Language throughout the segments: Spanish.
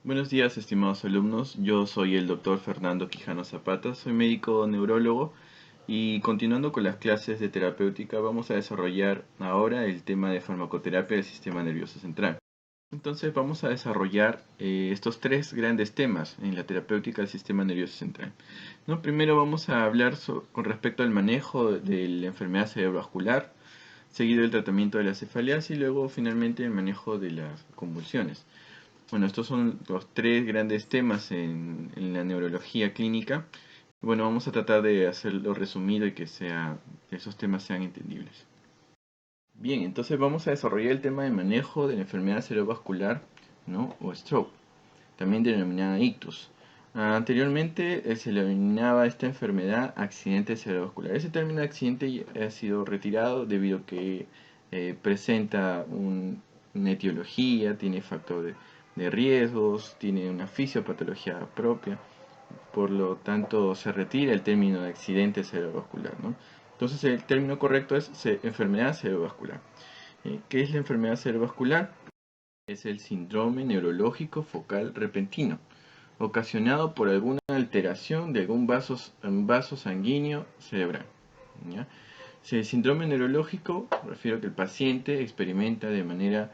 Buenos días, estimados alumnos. Yo soy el doctor Fernando Quijano Zapata, soy médico neurólogo y continuando con las clases de terapéutica vamos a desarrollar ahora el tema de farmacoterapia del sistema nervioso central. Entonces vamos a desarrollar estos tres grandes temas en la terapéutica del sistema nervioso central. ¿No? Primero vamos a hablar con respecto al manejo de la enfermedad cerebrovascular, seguido el tratamiento de la cefaleas y luego finalmente el manejo de las convulsiones. Bueno, estos son los tres grandes temas en la neurología clínica. Bueno, vamos a tratar de hacerlo resumido y que esos temas sean entendibles. Bien, entonces vamos a desarrollar el tema de manejo de la enfermedad cerebrovascular, ¿no? O stroke, también denominada ictus. Anteriormente se le denominaba esta enfermedad accidente cerebrovascular. Ese término accidente ha sido retirado debido a que presenta una etiología, tiene factores de riesgos, tiene una fisiopatología propia, por lo tanto se retira el término de accidente cerebrovascular, ¿no? Entonces el término correcto es enfermedad cerebrovascular. ¿Qué es la enfermedad cerebrovascular? Es el síndrome neurológico focal repentino, ocasionado por alguna alteración de algún vaso sanguíneo cerebral. ¿Ya? Si el síndrome neurológico, refiero a que el paciente experimenta de manera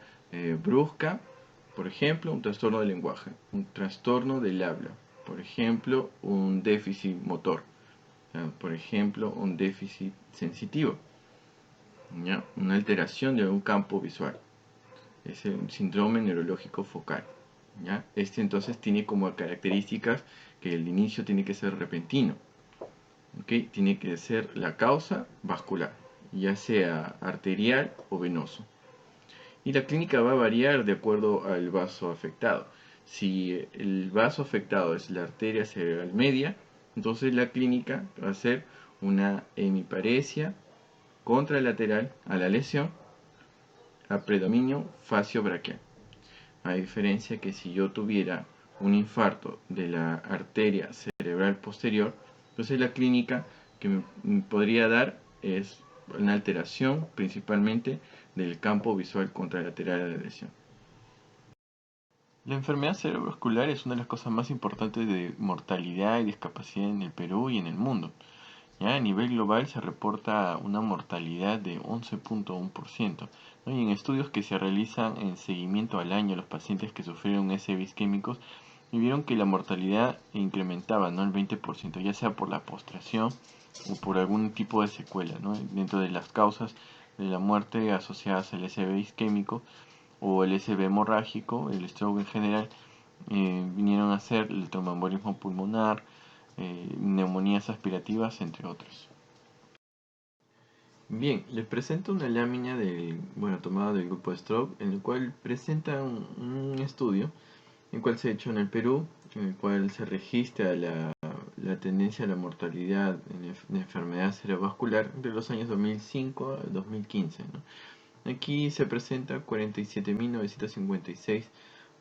brusca, por ejemplo, un trastorno del lenguaje, un trastorno del habla, por ejemplo, un déficit motor, por ejemplo, un déficit sensitivo, ¿ya? Una alteración de un campo visual. Es el síndrome neurológico focal. ¿Ya? Este entonces tiene como características que el inicio tiene que ser repentino. ¿Okay? Tiene que ser la causa vascular, ya sea arterial o venoso. Y la clínica va a variar de acuerdo al vaso afectado. Si el vaso afectado es la arteria cerebral media, entonces la clínica va a ser una hemiparesia contralateral a la lesión a predominio facio-braquial. A diferencia que si yo tuviera un infarto de la arteria cerebral posterior, entonces la clínica que me podría dar es una alteración principalmente del campo visual contralateral de la lesión. La enfermedad cerebrovascular es una de las cosas más importantes de mortalidad y discapacidad en el Perú y en el mundo. Ya a nivel global se reporta una mortalidad de 11.1%, ¿no? Y en estudios que se realizan en seguimiento al año a los pacientes que sufrieron SB isquémicos, vieron que la mortalidad incrementaba, ¿no? El 20%, ya sea por la postración o por algún tipo de secuela, ¿no? Dentro de las causas de la muerte asociadas al SB isquémico o el SB hemorrágico, el stroke en general, vinieron a ser el tromboembolismo pulmonar, neumonías aspirativas, entre otros. Bien, les presento una lámina tomada del grupo Stroke, en el cual presenta un estudio, el cual se ha hecho en el Perú, en el cual se registra la tendencia a la mortalidad en enfermedad cerebrovascular de los años 2005 a 2015, ¿no? Aquí se presenta 47.956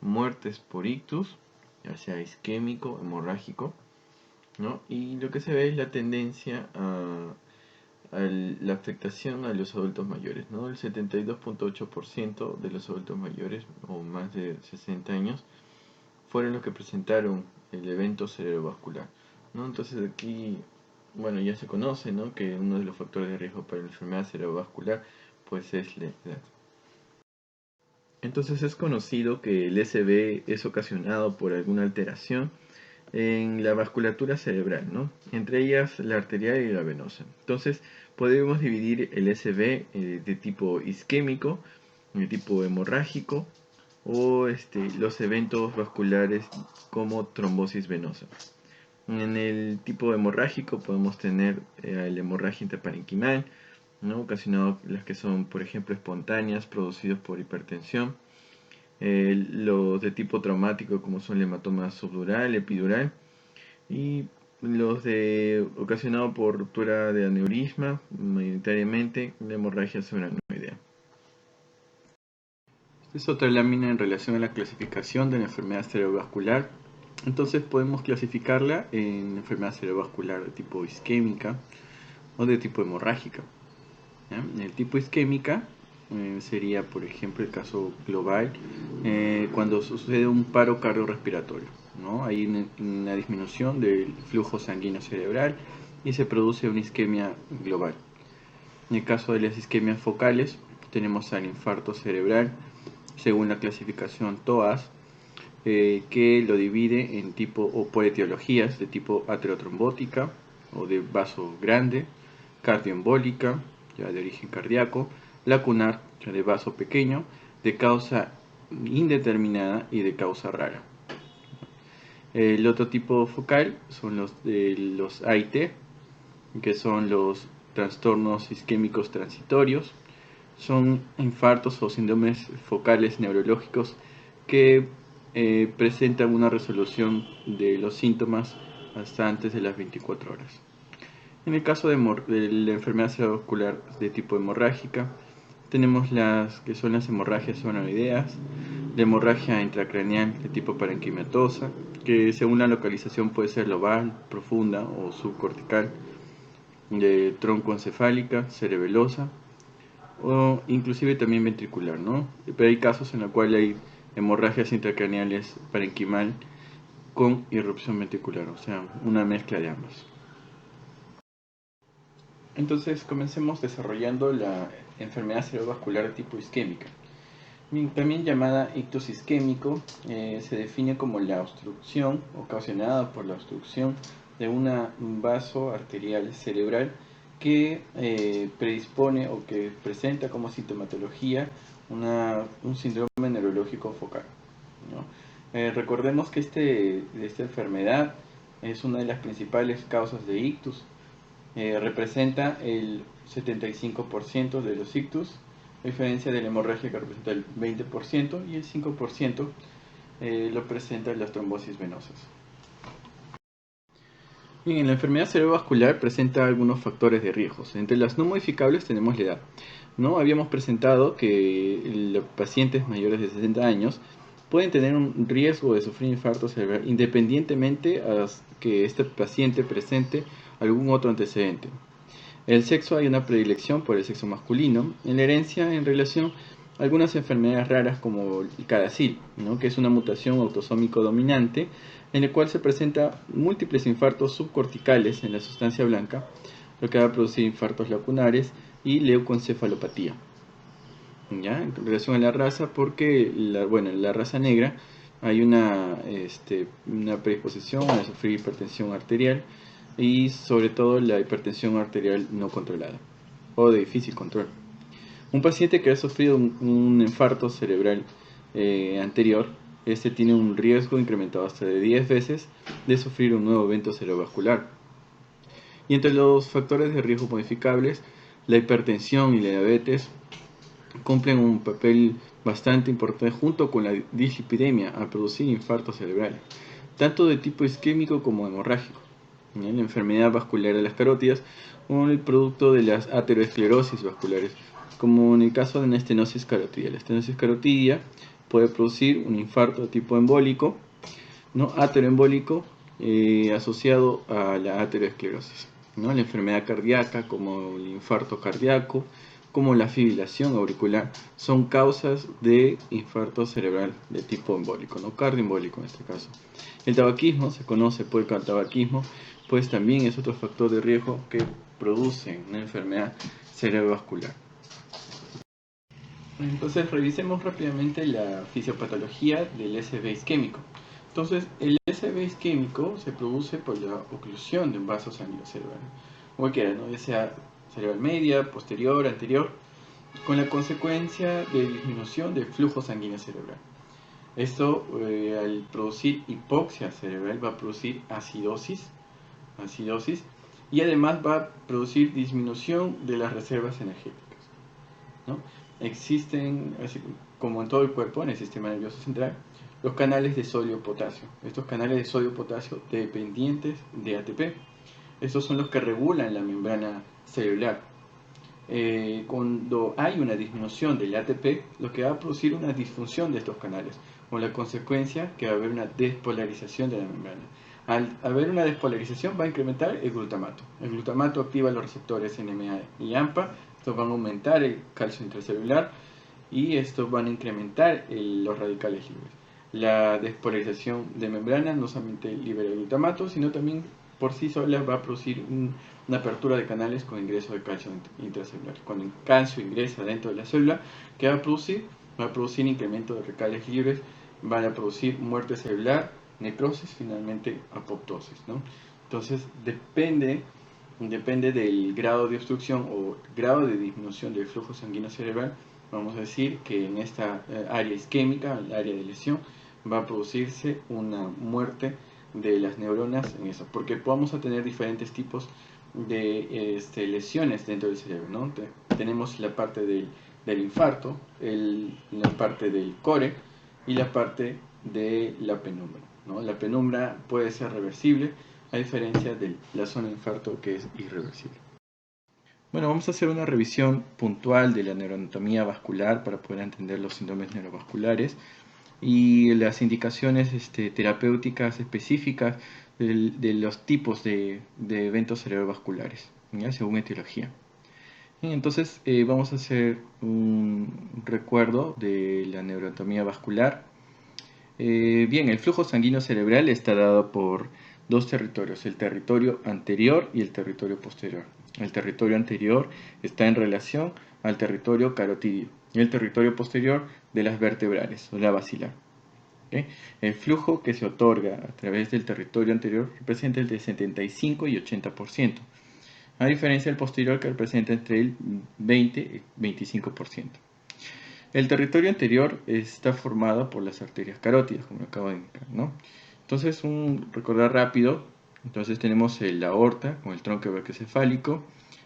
muertes por ictus, ya sea isquémico, hemorrágico, ¿no? Y lo que se ve es la tendencia a la afectación a los adultos mayores, ¿no? El 72.8% de los adultos mayores o más de 60 años fueron los que presentaron el evento cerebrovascular, ¿no? Entonces aquí, bueno, ya se conoce, ¿no? Que uno de los factores de riesgo para la enfermedad cerebrovascular pues es la edad. Entonces es conocido que el SB es ocasionado por alguna alteración en la vasculatura cerebral, ¿no? Entre ellas la arterial y la venosa. Entonces podemos dividir el SB de tipo isquémico, de tipo hemorrágico o los eventos vasculares como trombosis venosa. En el tipo hemorrágico podemos tener la hemorragia intraparenquimal, ¿no? Ocasionado las que son, por ejemplo, espontáneas, producidos por hipertensión. Los de tipo traumático como son el hematoma subdural, epidural, y los de ocasionado por ruptura de aneurisma, mayoritariamente la hemorragia subaracnoidea. Esta es otra lámina en relación a la clasificación de la enfermedad cerebrovascular. Entonces podemos clasificarla en enfermedad cerebrovascular de tipo isquémica o de tipo hemorrágica. ¿Ya? En el tipo isquémica sería, por ejemplo, el caso global, cuando sucede un paro cardiorrespiratorio, ¿no? Hay una disminución del flujo sanguíneo cerebral y se produce una isquemia global. En el caso de las isquemias focales, tenemos al infarto cerebral, según la clasificación TOAS, que lo divide en tipo o por etiologías de tipo aterotrombótica o de vaso grande, cardioembólica, ya de origen cardíaco, lacunar, ya de vaso pequeño, de causa indeterminada y de causa rara. El otro tipo focal son los AIT, que son los trastornos isquémicos transitorios. Son infartos o síndromes focales neurológicos que presentan una resolución de los síntomas hasta antes de las 24 horas. En el caso de la enfermedad cerebrovascular de tipo hemorrágica, tenemos las que son las hemorragias sonoideas, la hemorragia intracraneal de tipo parenquimatosa, que según la localización puede ser lobar, profunda o subcortical, de troncoencefálica, cerebelosa o inclusive también ventricular, ¿no? Pero hay casos en los cuales hay hemorragias intracraneales parenquimal con irrupción ventricular, o sea, una mezcla de ambas. Entonces comencemos desarrollando la enfermedad cerebrovascular de tipo isquémica. También llamada ictus isquémico, se define como la obstrucción ocasionada por la obstrucción de un vaso arterial cerebral que predispone o que presenta como sintomatología un síndrome neurológico focal, ¿no? Recordemos que esta enfermedad es una de las principales causas de ictus. Representa el 75% de los ictus, a diferencia de la hemorragia que representa el 20% y el 5% lo presentan las trombosis venosas. Bien, la enfermedad cerebrovascular presenta algunos factores de riesgo. Entre las no modificables tenemos la edad. ¿No? Habíamos presentado que los pacientes mayores de 60 años pueden tener un riesgo de sufrir infarto cerebral independientemente a que este paciente presente algún otro antecedente. El sexo, hay una predilección por el sexo masculino. En la herencia, en relación a algunas enfermedades raras como el CADASIL, ¿no? Que es una mutación autosómico dominante en el cual se presenta múltiples infartos subcorticales en la sustancia blanca, lo que va a producir infartos lacunares y leucoencefalopatía. ¿Ya? En relación a la raza, porque en la raza negra hay una predisposición a sufrir hipertensión arterial y sobre todo la hipertensión arterial no controlada o de difícil control. Un paciente que ha sufrido un infarto cerebral anterior, tiene un riesgo incrementado hasta de 10 veces de sufrir un nuevo evento cerebrovascular. Y entre los factores de riesgo modificables, la hipertensión y la diabetes cumplen un papel bastante importante junto con la dislipidemia al producir infartos cerebrales, tanto de tipo isquémico como hemorrágico. La enfermedad vascular de las carótidas o el producto de las ateroesclerosis vasculares, como en el caso de una estenosis carotidia. La estenosis carotidia puede producir un infarto de tipo embólico, ¿no? Ateroembólico, asociado a la ateroesclerosis, ¿no? La enfermedad cardíaca, como el infarto cardíaco, como la fibrilación auricular, son causas de infarto cerebral de tipo embólico, no cardioembólico en este caso. El tabaquismo se conoce por el tabaquismo, pues también es otro factor de riesgo que produce una enfermedad cerebrovascular. Entonces revisemos rápidamente la fisiopatología del SB isquémico. Entonces el SB isquémico se produce por la oclusión de un vaso sanguíneo cerebral, cualquiera, ¿no? Ya sea cerebral media, posterior, anterior, con la consecuencia de disminución del flujo sanguíneo cerebral. Esto al producir hipoxia cerebral va a producir acidosis y además va a producir disminución de las reservas energéticas, ¿no? Existen, así como en todo el cuerpo, en el sistema nervioso central, los canales de sodio-potasio. Estos canales de sodio-potasio dependientes de ATP. Estos son los que regulan la membrana celular. Cuando hay una disminución del ATP, lo que va a producir una disfunción de estos canales, con la consecuencia que va a haber una despolarización de la membrana. Al haber una despolarización va a incrementar el glutamato. El glutamato activa los receptores NMA y AMPA, estos van a aumentar el calcio intracelular y estos van a incrementar los radicales libres. La despolarización de membrana no solamente libera el glutamato, sino también por sí sola va a producir una apertura de canales con ingreso de calcio intracelular. Cuando el calcio ingresa dentro de la célula, ¿qué va a producir? Va a producir incremento de radicales libres, van a producir muerte celular, necrosis, finalmente apoptosis, ¿no? Entonces depende del grado de obstrucción o grado de disminución del flujo sanguíneo cerebral. Vamos a decir que en esta área isquémica, el área de lesión, va a producirse una muerte de las neuronas en eso, porque vamos a tener diferentes tipos de lesiones dentro del cerebro, ¿no? Tenemos la parte del infarto, la parte del core y la parte de la penumbra, ¿no? La penumbra puede ser reversible, a diferencia de la zona de infarto, que es irreversible. Bueno, vamos a hacer una revisión puntual de la neuroanatomía vascular para poder entender los síndromes neurovasculares y las indicaciones terapéuticas específicas de los tipos de eventos cerebrovasculares, ¿ya? Según etiología. Entonces vamos a hacer un recuerdo de la neuroanatomía vascular. Bien, el flujo sanguíneo cerebral está dado por dos territorios, el territorio anterior y el territorio posterior. El territorio anterior está en relación al territorio carotidio y el territorio posterior de las vertebrales o la basilar. ¿Okay? El flujo que se otorga a través del territorio anterior representa el de 75 y 80%, a diferencia del posterior que representa entre el 20 y 25%. El territorio anterior está formado por las arterias carótidas, como acabo de indicar, ¿no? Entonces, recordar rápido, entonces tenemos la aorta con el tronco brachiocefálico.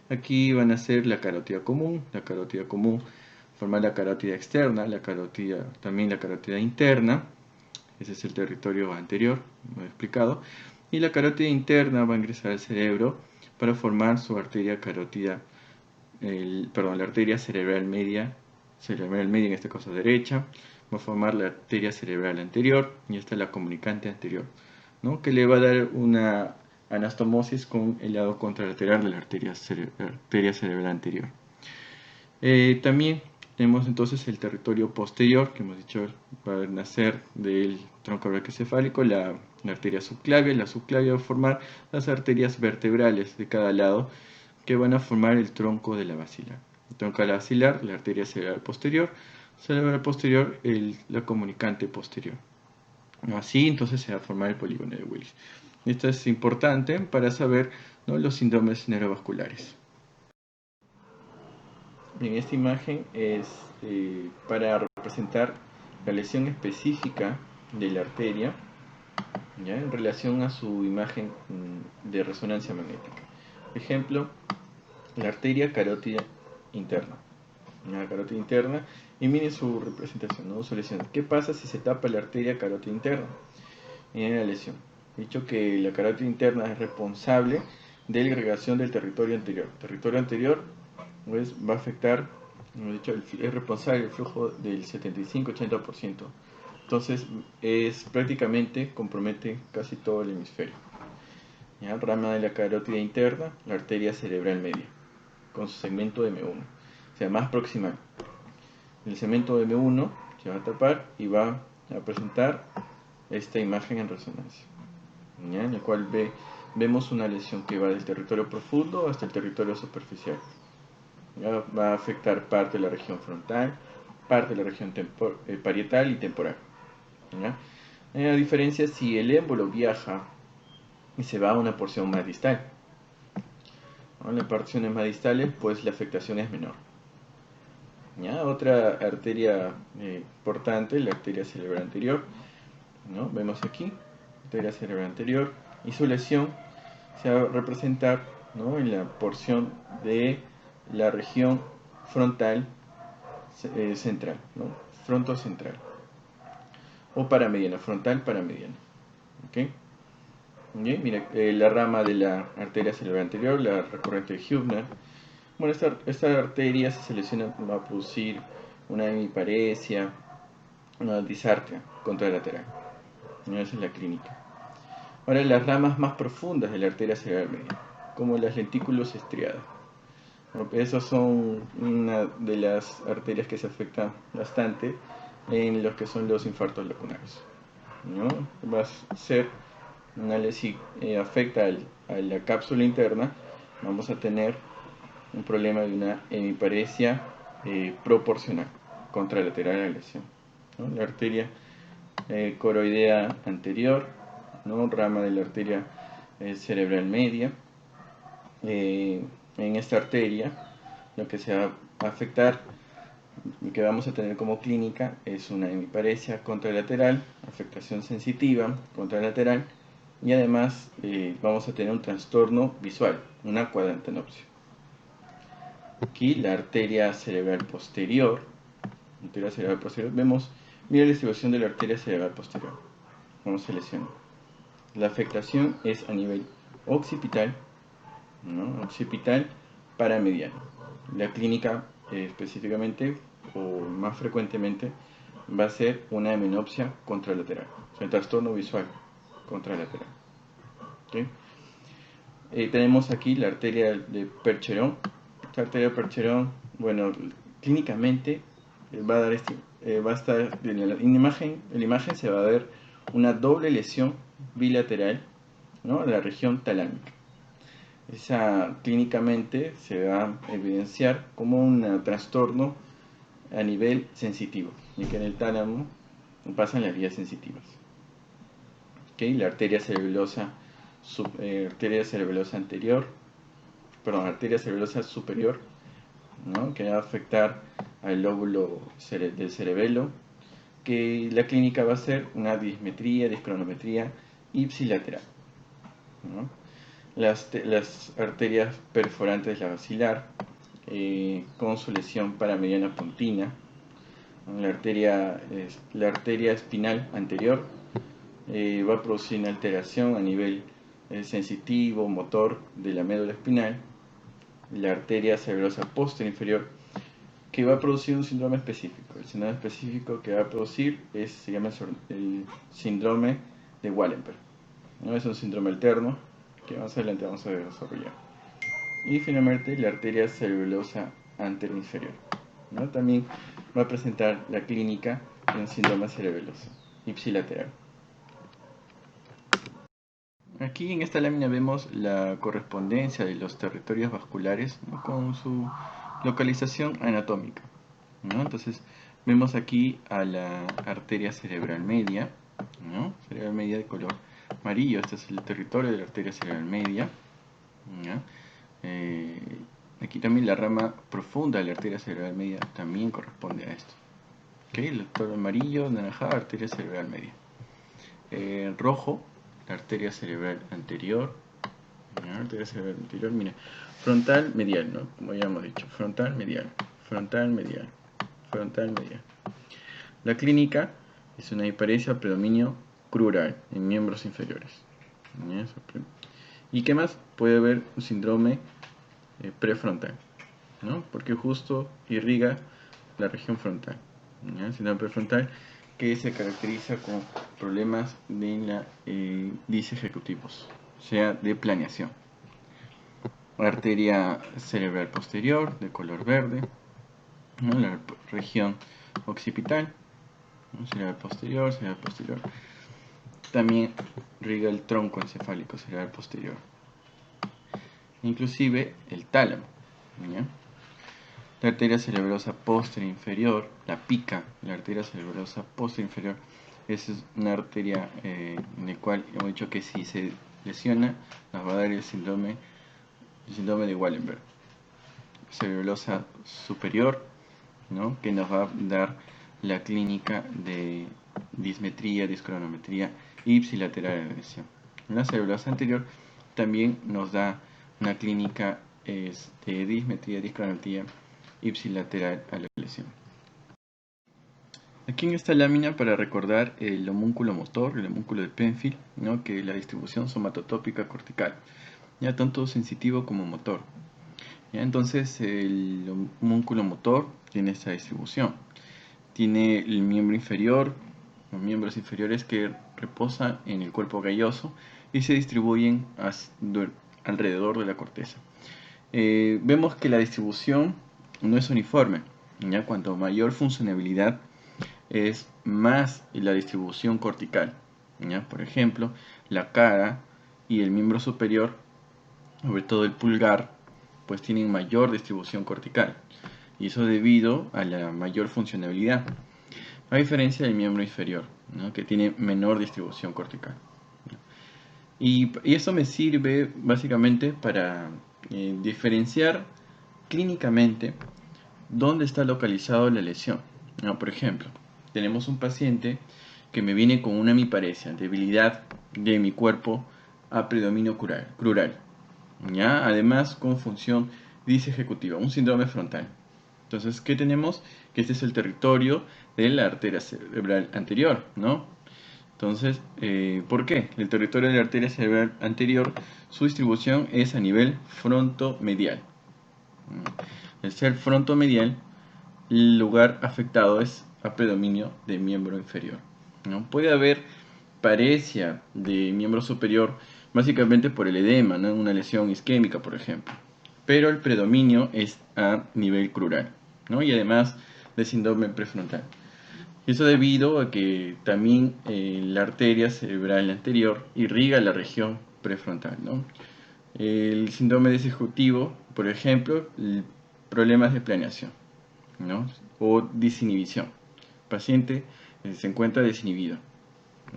Aquí van a ser la carótida común forma la carótida externa, también la carótida interna. Ese es el territorio anterior, como he explicado. Y la carótida interna va a ingresar al cerebro para formar su arteria carótida, la arteria cerebral media en este caso derecha, va a formar la arteria cerebral anterior y esta es la comunicante anterior, ¿no? Que le va a dar una anastomosis con el lado contralateral de la arteria cerebral anterior. También tenemos entonces el territorio posterior, que hemos dicho va a nacer del tronco brachiocefálico, la arteria subclavia. La subclavia va a formar las arterias vertebrales de cada lado, que van a formar el tronco de la basilar. El tronco de la basilar, la arteria cerebral posterior, la comunicante posterior. Así entonces se va a formar el polígono de Willis. Esto es importante para saber, ¿no?, los síndromes neurovasculares. Bien, esta imagen es para representar la lesión específica de la arteria, ¿ya?, en relación a su imagen de resonancia magnética. Ejemplo, la arteria carótida interna. La carótida interna, y miren su representación, ¿no?, su lesión. ¿Qué pasa si se tapa la arteria carótida interna? Miren la lesión. He dicho que la carótida interna es responsable de la irrigación del territorio anterior. El territorio anterior, pues, va a afectar, como he dicho, es responsable del flujo del 75-80%. Entonces, prácticamente compromete casi todo el hemisferio. ¿Ya? Rama de la carótida interna, la arteria cerebral media, con su segmento M1, o sea, más proximal. El segmento M1 se va a tapar y va a presentar esta imagen en resonancia, ¿ya?, en la cual vemos una lesión que va del territorio profundo hasta el territorio superficial. ¿Ya? Va a afectar parte de la región frontal, parte de la región parietal y temporal. ¿Ya? A diferencia si el émbolo viaja y se va a una porción más distal, ¿no?, en las porciones más distales, pues la afectación es menor. ¿Ya? Otra arteria importante, la arteria cerebral anterior, ¿no? Vemos aquí, arteria cerebral anterior, y su lesión se va a representar, ¿no?, en la porción de la región frontal central, ¿no?, frontocentral, o paramediana, frontal paramediana. ¿Okay? Bien, mira, la rama de la arteria cerebral anterior, la recurrente de Hübner. Bueno, esta arteria, si se lesiona, va a producir una hemiparesia, una disartria contralateral. Esa es la clínica. Ahora, las ramas más profundas de la arteria cerebral media, como las lentículos estriadas. Esas son una de las arterias que se afectan bastante en los que son los infartos lacunarios, ¿no? Va a ser si afecta a la cápsula interna, vamos a tener un problema de una hemiparesia proporcional contralateral a la lesión, ¿no? La arteria coroidea anterior, ¿no? Rama de la arteria cerebral media. En esta arteria, lo que se va a afectar y que vamos a tener como clínica es una hemiparesia contralateral, afectación sensitiva contralateral, y además vamos a tener un trastorno visual, una cuadrantenopsia. Aquí la arteria cerebral posterior, vemos, mira la distribución de la arteria cerebral posterior. Vamos seleccionar. La afectación es a nivel occipital, ¿no? Occipital paramediano. La clínica específicamente o más frecuentemente va a ser una hemenopsia contralateral, o sea, el trastorno visual contralateral. ¿Okay? Tenemos aquí la arteria de Percheron. Esta arteria de Percheron, bueno, clínicamente va a dar va a estar en la imagen se va a ver una doble lesión bilateral, ¿no? En la región talámica. Esa clínicamente se va a evidenciar como un trastorno a nivel sensitivo, y que en el tálamo pasan las vías sensitivas. ¿Okay? La arteria cerebelosa anterior, perdón, arteria cerebelosa superior, ¿no? Que va a afectar al lóbulo del cerebelo, que la clínica va a ser una dismetría, discronometría ipsilateral, ¿no? Las arterias perforantes de la basilar, con su lesión paramediana pontina, ¿no? La arteria espinal anterior va a producir una alteración a nivel sensitivo, motor de la médula espinal. La arteria cerebrosa posterior inferior, que va a producir un síndrome específico. El síndrome específico que va a producir se llama el síndrome de Wallenberg, ¿no? Es un síndrome alterno que más adelante vamos a desarrollar. Y finalmente la arteria cerebelosa anterior inferior, ¿no? También va a presentar la clínica de un síndrome cerebeloso ipsilateral. Aquí en esta lámina vemos la correspondencia de los territorios vasculares, ¿no? Con su localización anatómica, ¿no? Entonces vemos aquí a la arteria cerebral media, ¿no? Cerebral media de color amarillo. Este es el territorio de la arteria cerebral media, ¿no? Aquí también la rama profunda de la arteria cerebral media también corresponde a esto. ¿Okay? El color amarillo, naranjado, arteria cerebral media. Rojo, la arteria cerebral anterior. ¿No? Arteria cerebral anterior, mira, frontal medial, ¿no? Como ya hemos dicho, frontal medial, frontal medial, frontal medial. La clínica es una hiparesia predominio crural en miembros inferiores. ¿Y qué más? Puede haber un síndrome prefrontal, ¿no? Porque justo irriga la región frontal, ¿no? Síndrome prefrontal que se caracteriza con problemas de la disejecutivos, o sea, de planeación. Arteria cerebral posterior de color verde, ¿no? La región occipital, ¿no? Cerebral posterior, también riega el tronco encefálico cerebral posterior, inclusive el tálamo, ¿ya? La arteria cerebrosa posterior inferior, la pica, la arteria cerebrosa posterior inferior, es una arteria en la cual hemos dicho que si se lesiona nos va a dar el síndrome de Wallenberg. Cerebrosa superior, ¿no? Que nos va a dar la clínica de dismetría, discronometría ipsilateral de la lesión. La cerebrosa anterior también nos da una clínica de dismetría, discronometría ipsilateral a la lesión. Aquí en esta lámina, para recordar el homúnculo motor, el homúnculo de Penfield, ¿no? Que la distribución somatotópica cortical, ya tanto sensitivo como motor. ¿Ya? Entonces el homúnculo motor tiene esta distribución. Tiene el miembro inferior, los miembros inferiores que reposan en el cuerpo galloso y se distribuyen alrededor de la corteza. vemos que la distribución no es uniforme. ¿Ya? Cuanto mayor funcionalidad es más la distribución cortical. ¿Ya? Por ejemplo, la cara y el miembro superior, sobre todo el pulgar, pues tienen mayor distribución cortical. Y eso debido a la mayor funcionalidad. A diferencia del miembro inferior, ¿no? Que tiene menor distribución cortical. Y esto me sirve básicamente para diferenciar clínicamente dónde está localizado la lesión. ¿No? Por ejemplo, tenemos un paciente que me viene con una hemiparesia, debilidad de mi cuerpo a predominio crural, ¿ya? Además con función disejecutiva, un síndrome frontal. Entonces, ¿qué tenemos? Que este es el territorio de la arteria cerebral anterior, ¿no? Entonces, ¿por qué? El territorio de la arteria cerebral anterior, su distribución es a nivel frontomedial. El ser frontomedial, el lugar afectado es a predominio de miembro inferior, ¿no? Puede haber paresia de miembro superior, básicamente por el edema, ¿no? Una lesión isquémica, por ejemplo. Pero el predominio es a nivel crural, ¿no? Y además de síndrome prefrontal. Eso debido a que también la arteria cerebral anterior irriga la región prefrontal, ¿no? El síndrome disejutivo, por ejemplo, problemas de planeación, ¿no? O disinhibición. El paciente se encuentra desinhibido.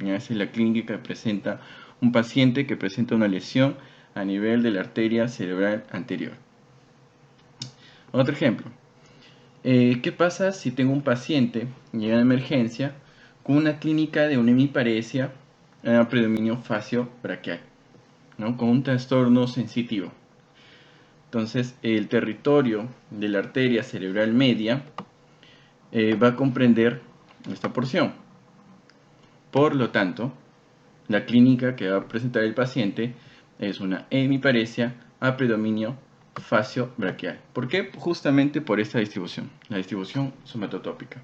¿Ya? Esa es la clínica que presenta un paciente que presenta una lesión a nivel de la arteria cerebral anterior. Otro ejemplo. ¿Qué pasa si tengo un paciente llega a emergencia con una clínica de una hemiparesia a predominio facio-braquial, ¿no? Con un trastorno sensitivo? Entonces, el territorio de la arteria cerebral media va a comprender esta porción. Por lo tanto, la clínica que va a presentar el paciente es una hemiparesia a predominio facio-braquial. ¿Por qué? Justamente por esta distribución, la distribución somatotópica.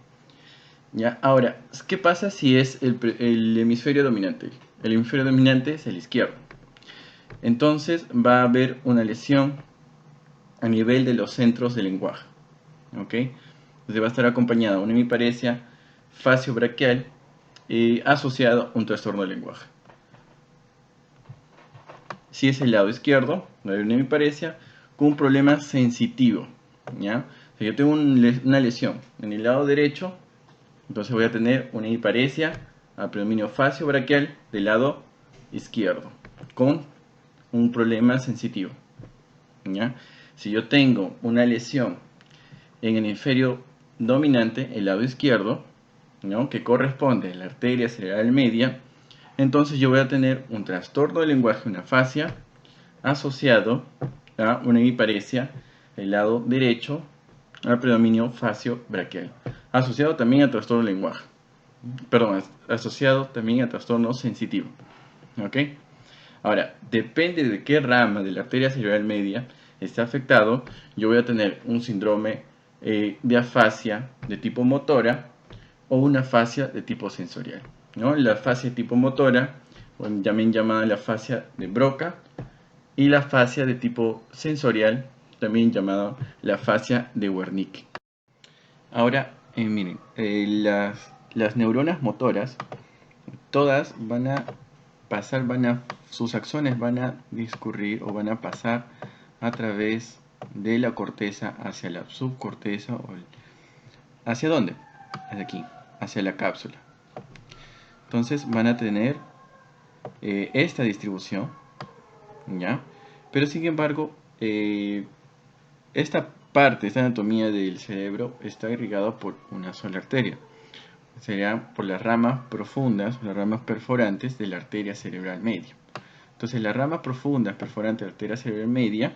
¿Ya? Ahora, ¿qué pasa si es el hemisferio dominante? El hemisferio dominante es el izquierdo. Entonces va a haber una lesión a nivel de los centros del lenguaje. ¿Ok? Entonces va a estar acompañada de una hemiparesia facio-braquial asociado a un trastorno del lenguaje. Si es el lado izquierdo, va a haber una hemiparesia con un problema sensitivo. ¿Ya? O sea, yo tengo una lesión en el lado derecho, entonces voy a tener una hemiparesia a predominio facio-braquial del lado izquierdo, con un problema sensitivo. ¿Ya? Si yo tengo una lesión en el hemisferio dominante, el lado izquierdo, ¿no? Que corresponde a la arteria cerebral media, entonces yo voy a tener un trastorno del lenguaje, una afasia, asociado a una hemiparesia del lado derecho al predominio facio-braquial, asociado también a trastorno del lenguaje, perdón, asociado también a trastorno sensitivo. ¿Ok? Ahora, depende de qué rama de la arteria cerebral media esté afectado, yo voy a tener un síndrome de afasia de tipo motora o una afasia de tipo sensorial, ¿no? La afasia de tipo motora, también llamada la afasia de Broca, y la afasia de tipo sensorial, también llamada la afasia de Wernicke. Ahora, miren, las neuronas motoras, todas van a pasar, sus acciones van a discurrir o van a pasar a través de la corteza hacia la subcorteza ¿hacia dónde? Hacia aquí, hacia la cápsula. Entonces van a tener esta distribución, ¿ya? Pero sin embargo, esta parte, esta anatomía del cerebro está irrigada por una sola arteria. Sería por las ramas profundas, las ramas perforantes de la arteria cerebral media. Entonces la rama profunda perforante de la arteria cerebral media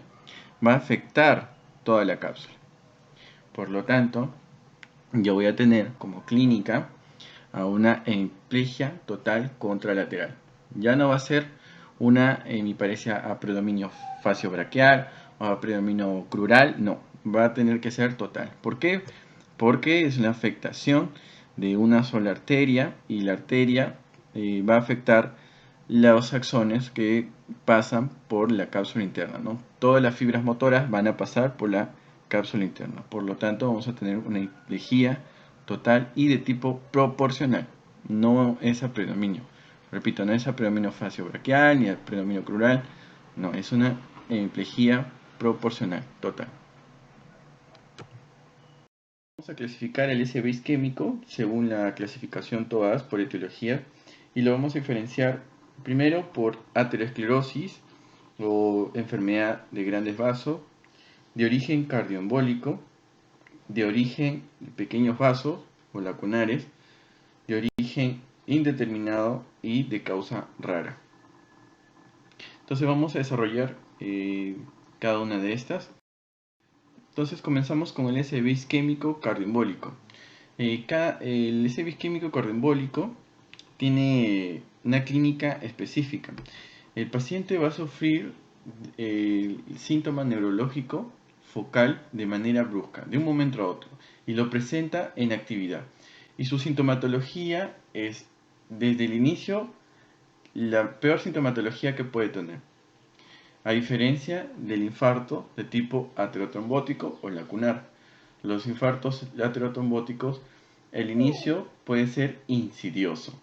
va a afectar toda la cápsula. Por lo tanto, yo voy a tener como clínica a una hemiplegia total contralateral. Ya no va a ser una hemiparesia a predominio facio-braquial o a predominio crural, no, va a tener que ser total. ¿Por qué? Porque es una afectación de una sola arteria y la arteria va a afectar los axones que pasan por la cápsula interna, ¿no? Todas las fibras motoras van a pasar por la cápsula interna. Por lo tanto, vamos a tener una hemiplegia total y de tipo proporcional. No es a predominio. Repito, no es a predominio facio-braquial ni a predominio crural. No, es una hemiplegia proporcional total. Vamos a clasificar el SB isquémico según la clasificación TOAS por etiología y lo vamos a diferenciar primero por aterosclerosis o enfermedad de grandes vasos, de origen cardioembólico, de origen de pequeños vasos o lacunares, de origen indeterminado y de causa rara. Entonces vamos a desarrollar cada una de estas. Entonces comenzamos con el SB isquémico cardioembólico. El SB isquémico cardioembólico tiene una clínica específica. El paciente va a sufrir el síntoma neurológico focal de manera brusca, de un momento a otro, y lo presenta en actividad. Y su sintomatología es, desde el inicio, la peor sintomatología que puede tener. A diferencia del infarto de tipo aterotrombótico o lacunar. Los infartos aterotrombóticos, el inicio puede ser insidioso,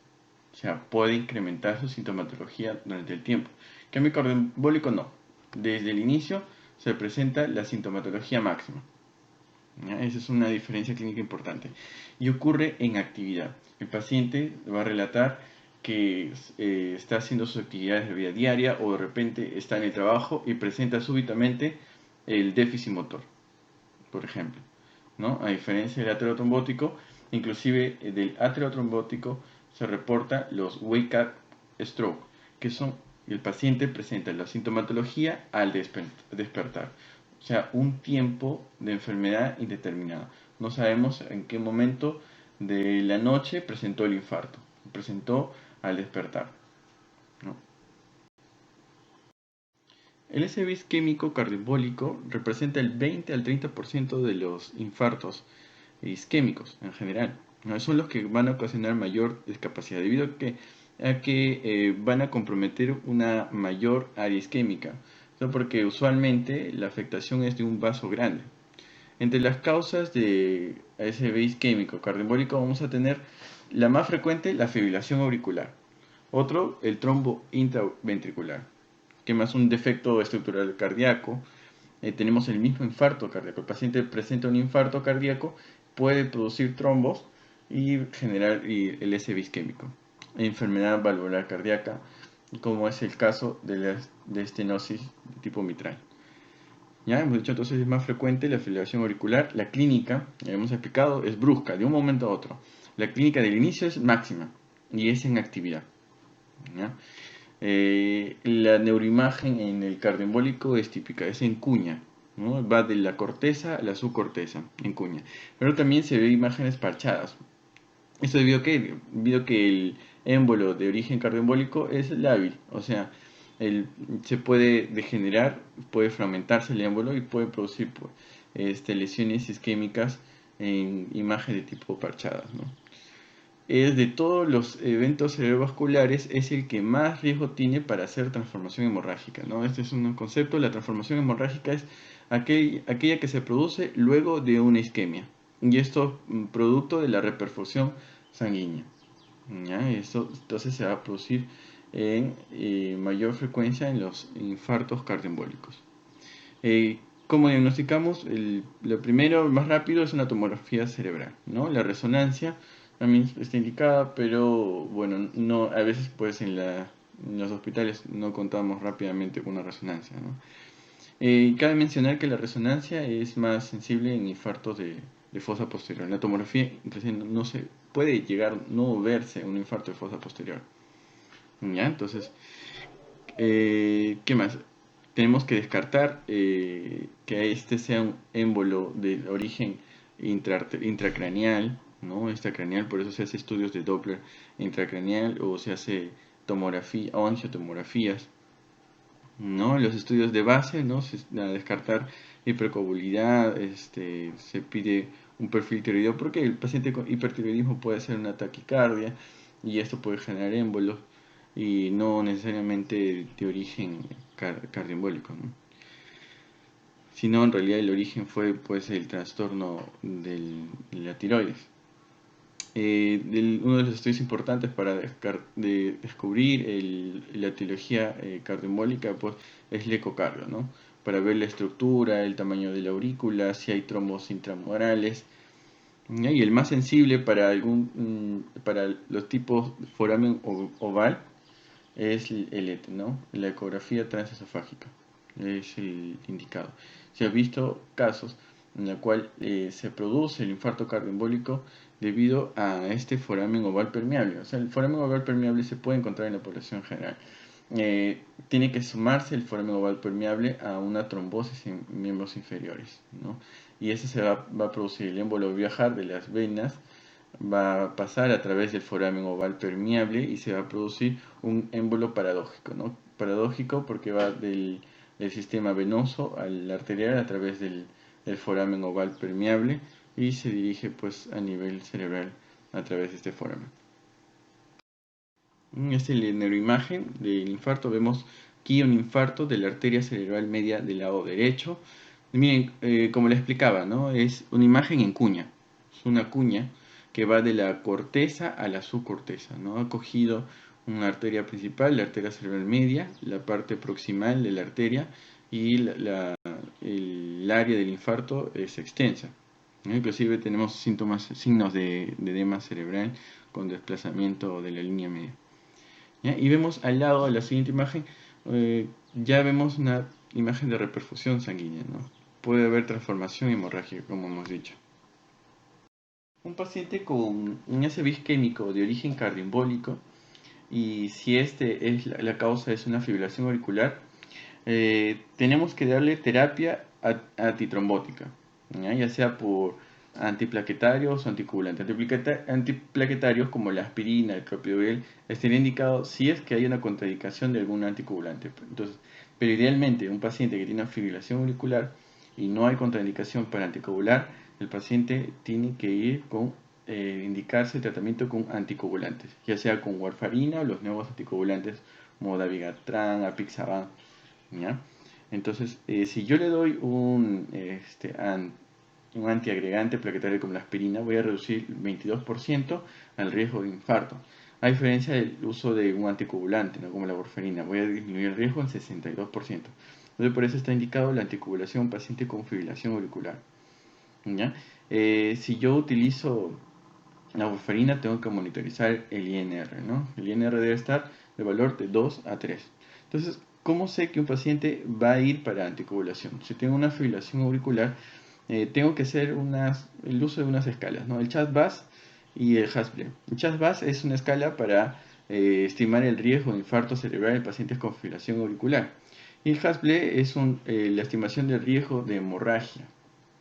o sea, puede incrementar su sintomatología durante el tiempo. En cambio cardioembólico no. Desde el inicio se presenta la sintomatología máxima. ¿Ya? Esa es una diferencia clínica importante. Y ocurre en actividad. El paciente va a relatar que está haciendo sus actividades de vida diaria o de repente está en el trabajo y presenta súbitamente el déficit motor, por ejemplo, ¿no? A diferencia del aterotrombótico, inclusive del aterotrombótico se reporta los wake-up stroke, que son, el paciente presenta la sintomatología al despertar. O sea, un tiempo de enfermedad indeterminado. No sabemos en qué momento de la noche presentó el infarto. Presentó al despertar, ¿no? El SB isquémico cardioembólico representa el 20 al 30% de los infartos isquémicos en general, ¿no? Son los que van a ocasionar mayor discapacidad debido a que van a comprometer una mayor área isquémica, ¿no? Porque usualmente la afectación es de un vaso grande. Entre las causas de ASB isquémico cardioembólico vamos a tener la más frecuente, la fibrilación auricular. Otro, el trombo intraventricular, que más un defecto estructural cardíaco. Tenemos el mismo infarto cardíaco. El paciente presenta un infarto cardíaco, puede producir trombos y generar el SB isquémico. Enfermedad valvular cardíaca, como es el caso de estenosis de tipo mitral. Ya hemos dicho, entonces es más frecuente la fibrilación auricular. La clínica, ya hemos explicado, es brusca, de un momento a otro. La clínica del inicio es máxima y es en actividad. ¿Ya? La neuroimagen en el cardioembólico es típica, es en cuña, ¿no? Va de la corteza a la subcorteza, en cuña. Pero también se ve imágenes parchadas. Esto debido a que el émbolo de origen cardioembólico es lábil, o sea, se puede degenerar, puede fragmentarse el émbolo y puede producir pues, lesiones isquémicas en imagen de tipo parchadas, ¿no? Es de todos los eventos cerebrovasculares, es el que más riesgo tiene para hacer transformación hemorrágica, ¿no? Este es un concepto. La transformación hemorrágica es aquella que se produce luego de una isquemia. Y esto producto de la reperfusión sanguínea. ¿Ya? Esto entonces se va a producir en mayor frecuencia en los infartos cardioembólicos. ¿Cómo diagnosticamos? Lo primero, más rápido, es una tomografía cerebral, ¿no? La resonancia también está indicada, pero bueno, no, a veces pues en los hospitales no contamos rápidamente con una resonancia, ¿no? Cabe mencionar que la resonancia es más sensible en infartos de fosa posterior. La tomografía inclusive no se puede llegar no verse un infarto de fosa posterior. ¿Ya? Entonces, ¿qué más? Tenemos que descartar que este sea un émbolo de origen intracraneal, ¿no? Extracraneal, por eso se hace estudios de Doppler intracraneal o se hace tomografía o angiotomografías, ¿no? Los estudios de base, ¿no? A descartar hipercoagulabilidad, se pide un perfil tiroideo porque el paciente con hipertiroidismo puede hacer una taquicardia y esto puede generar émbolos. y no necesariamente de origen cardioembólico, ¿no? Sino en realidad el origen fue pues el trastorno de la tiroides. Uno de los estudios importantes para descubrir la etiología cardioembólica pues, es el ecocardio, ¿no? Para ver la estructura, el tamaño de la aurícula, si hay trombos intramurales. ¿Ya? Y el más sensible para los tipos foramen oval es el ET, ¿no? La ecografía transesofágica es el indicado. Se ha visto casos en los cuales se produce el infarto cardioembólico debido a este foramen oval permeable. O sea, el foramen oval permeable se puede encontrar en la población general. Tiene que sumarse el foramen oval permeable a una trombosis en miembros inferiores, ¿no? Y eso va a producir el émbolo viajar de las venas, va a pasar a través del foramen oval permeable y se va a producir un émbolo paradójico, ¿no? Paradójico porque va del sistema venoso al arterial a través del foramen oval permeable y se dirige pues a nivel cerebral a través de este foramen. Esta es la neuroimagen del infarto. Vemos aquí un infarto de la arteria cerebral media del lado derecho. Y miren, como les explicaba, ¿no? Es una imagen en cuña. Es una cuña que va de la corteza a la subcorteza, ¿no? Ha cogido una arteria principal, la arteria cerebral media, la parte proximal de la arteria y el área del infarto es extensa, ¿no? Inclusive tenemos signos de edema cerebral con desplazamiento de la línea media. ¿Ya? Y vemos al lado de la siguiente imagen, ya vemos una imagen de reperfusión sanguínea, ¿no? Puede haber transformación hemorrágica, como hemos dicho. Un paciente con un SB isquémico de origen cardioembólico, y si este es la causa es una fibrilación auricular, tenemos que darle terapia antitrombótica, ya sea por antiplaquetarios o anticoagulantes. Antiplaquetarios como la aspirina, el clopidogrel, estaría indicado si es que hay una contraindicación de algún anticoagulante. Entonces, pero idealmente un paciente que tiene una fibrilación auricular y no hay contraindicación para anticoagular, el paciente tiene que ir con indicarse tratamiento con anticoagulantes, ya sea con warfarina o los nuevos anticoagulantes como dabigatran, apixaban, ¿ya? Entonces, si yo le doy un antiagregante plaquetario como la aspirina, voy a reducir el 22% al riesgo de infarto. A diferencia del uso de un anticoagulante, ¿no? Como la warfarina, voy a disminuir el riesgo en 62%. Entonces, por eso está indicado la anticoagulación en paciente con fibrilación auricular, ¿ya? Si yo utilizo la warfarina, tengo que monitorizar el INR, ¿no? El INR debe estar de valor de 2 a 3. Entonces, ¿cómo sé que un paciente va a ir para anticoagulación? Si tengo una fibrilación auricular, tengo que hacer el uso de unas escalas, ¿no? El CHAS-VAS y el HAS-BLE. El CHAS-VAS es una escala para estimar el riesgo de infarto cerebral en pacientes con fibrilación auricular. Y el HAS-BLE es la estimación del riesgo de hemorragia.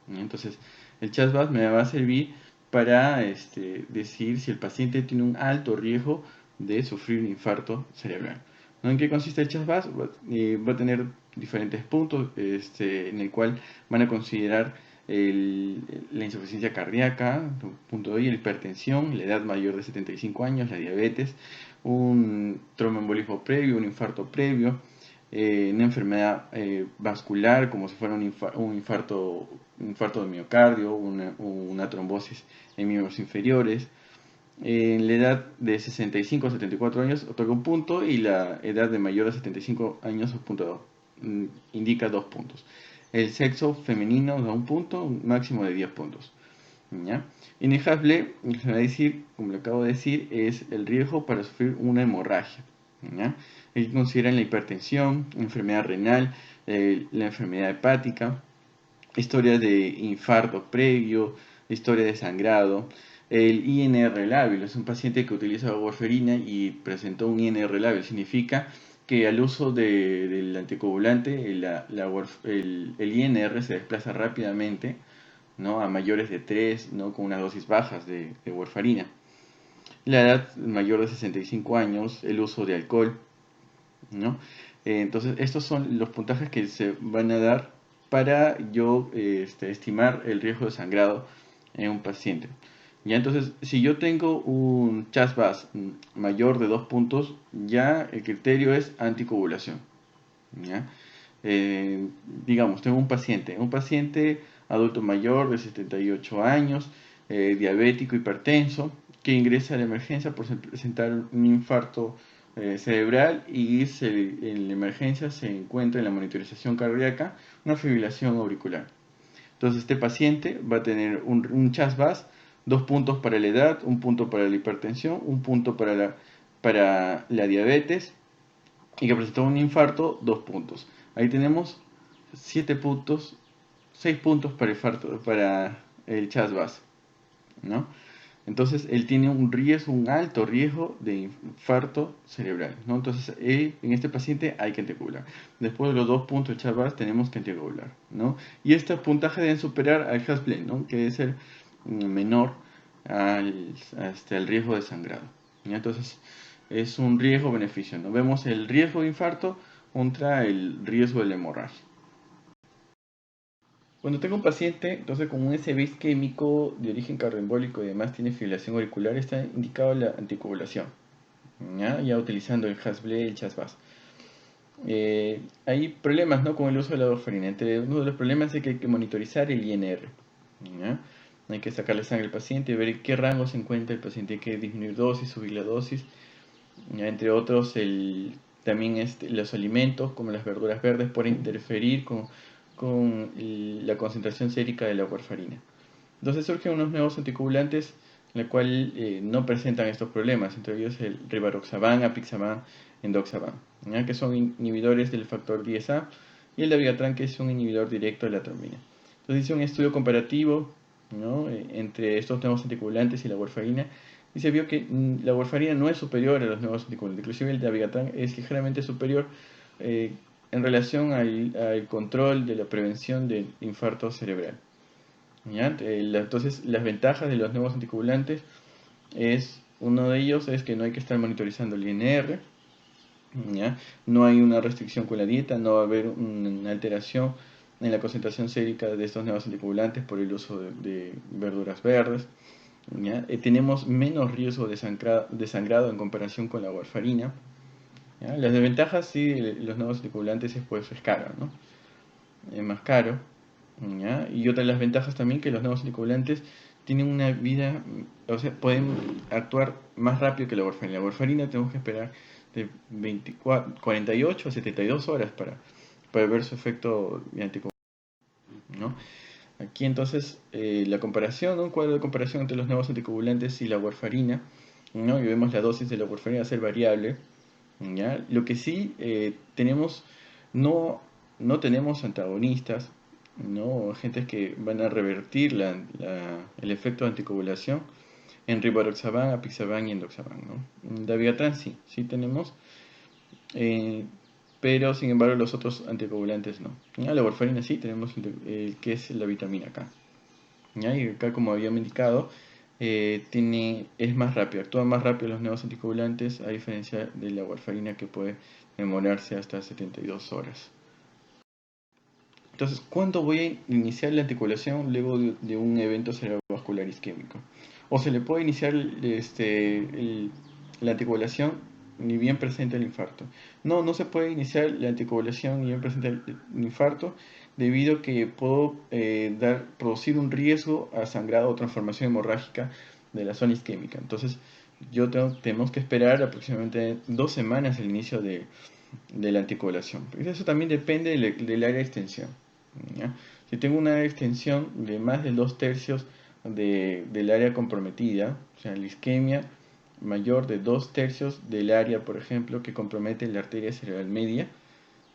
Entonces, el CHAS-VAS me va a servir para decir si el paciente tiene un alto riesgo de sufrir un infarto cerebral. ¿No? ¿En qué consiste el CHAS-VAS? Va a tener diferentes puntos en el cual van a considerar la insuficiencia cardíaca, punto de la hipertensión, la edad mayor de 75 años, la diabetes, un tromboembolismo previo, un infarto previo, una enfermedad vascular como si fuera un infarto de miocardio, una trombosis en miembros inferiores. En la edad de 65 a 74 años otorga un punto y la edad de mayor de 75 años indica 2 puntos. El sexo femenino da un punto, un máximo de 10 puntos. ¿Ya? En el HAS-BLE, va a decir, como le acabo de decir, es el riesgo para sufrir una hemorragia. ¿Ya? Ellos consideran la hipertensión, enfermedad renal, la enfermedad hepática, historia de infarto previo, historia de sangrado. El INR lábil es un paciente que utiliza warfarina y presentó un INR lábil. Significa que al uso del anticoagulante el INR se desplaza rápidamente, ¿no? A mayores de 3, ¿no? Con unas dosis bajas de warfarina. La edad mayor de 65 años, el uso de alcohol, ¿no? Entonces, estos son los puntajes que se van a dar para yo estimar el riesgo de sangrado en un paciente. Ya, entonces, si yo tengo un CHAS-VAS mayor de 2 puntos, ya el criterio es anticoagulación. ¿Ya? Eh, digamos, tengo un paciente adulto mayor de 78 años, diabético, hipertenso, que ingresa a la emergencia por presentar un infarto cerebral y en la emergencia se encuentra en la monitorización cardíaca una fibrilación auricular. Entonces este paciente va a tener un CHAS-VAS, 2 puntos para la edad, un punto para la hipertensión, un punto para la diabetes y que presentó un infarto, 2 puntos. Ahí tenemos 7 puntos, 6 puntos para el CHAS-VAS, ¿no? Entonces él tiene un alto riesgo de infarto cerebral, ¿no? Entonces en este paciente hay que anticoagular. Después de los 2 puntos de CHAS-VAS tenemos que anticoagular, ¿no? Y este puntaje deben superar al Hasblend, ¿no? Que es el menor hasta el riesgo de sangrado, ¿ya? Entonces es un riesgo-beneficio, ¿no? Vemos el riesgo de infarto contra el riesgo de la hemorragia. Cuando tengo un paciente, entonces con un SB isquémico de origen cardioembólico y además tiene fibrilación auricular, está indicado la anticoagulación, ya utilizando el Hasbled y el CHAS-VAS. Hay problemas, ¿no?, con el uso de la warfarina. Entre uno de los problemas es que hay que monitorizar el INR. ¿Ya? Hay que sacarle sangre al paciente y ver en qué rango se encuentra el paciente. Hay que disminuir dosis, subir la dosis. ¿Ya? Entre otros, también los alimentos, como las verduras verdes, pueden interferir con la concentración sérica de la warfarina. Entonces surgen unos nuevos anticoagulantes, la cual no presentan estos problemas, entre ellos el rivaroxaban, apixaban, endoxaban, ¿ya?, que son inhibidores del factor 10A, y el dabigatran, que es un inhibidor directo de la trombina. Entonces hice un estudio comparativo, ¿no?, entre estos nuevos anticoagulantes y la warfarina, y se vio que la warfarina no es superior a los nuevos anticoagulantes, inclusive el dabigatran es ligeramente superior en relación al control de la prevención del infarto cerebral. ¿Ya? Entonces, las ventajas de los nuevos anticoagulantes uno de ellos es que no hay que estar monitorizando el INR, ¿ya? No hay una restricción con la dieta, no va a haber una alteración en la concentración sérica de estos nuevos anticoagulantes por el uso de verduras verdes, ¿ya? Tenemos menos riesgo de sangrado en comparación con la warfarina, ¿ya? Las desventajas, sí, los nuevos anticoagulantes pues es caro, ¿no? Es más caro, ¿ya? Y otra de las ventajas también que los nuevos anticoagulantes tienen una vida, o sea, pueden actuar más rápido que la warfarina. La warfarina tenemos que esperar de 48 a 72 horas para ver su efecto anticoagulante, ¿no? Aquí entonces la comparación, ¿no?, un cuadro de comparación entre los nuevos anticoagulantes y la warfarina, ¿no? Y vemos la dosis de la warfarina ser variable, ¿ya? Lo que sí tenemos, no, no tenemos antagonistas, ¿no?, agentes que van a revertir el efecto de anticoagulación en rivaroxaban, apixaban y endoxaban, ¿no? Dabigatran sí tenemos, eh, pero sin embargo los otros anticoagulantes no. ¿Ya? La warfarina sí tenemos, que es la vitamina K. ¿Ya? Y acá, como habíamos indicado, es más rápido, actúan más rápido los nuevos anticoagulantes, a diferencia de la warfarina, que puede demorarse hasta 72 horas. Entonces, ¿cuándo voy a iniciar la anticoagulación luego de un evento cerebrovascular isquémico? O se le puede iniciar la anticoagulación ni bien presente el infarto. No se puede iniciar la anticoagulación ni bien presente el infarto, debido a que puedo producir un riesgo a sangrado o transformación hemorrágica de la zona isquémica. Entonces, tenemos que esperar aproximadamente 2 semanas el inicio de la anticoagulación. Eso también depende del área de extensión, ¿ya? Si tengo una área de extensión de más de 2/3 del área comprometida, o sea, la isquemia mayor de 2/3 del área, por ejemplo, que compromete la arteria cerebral media,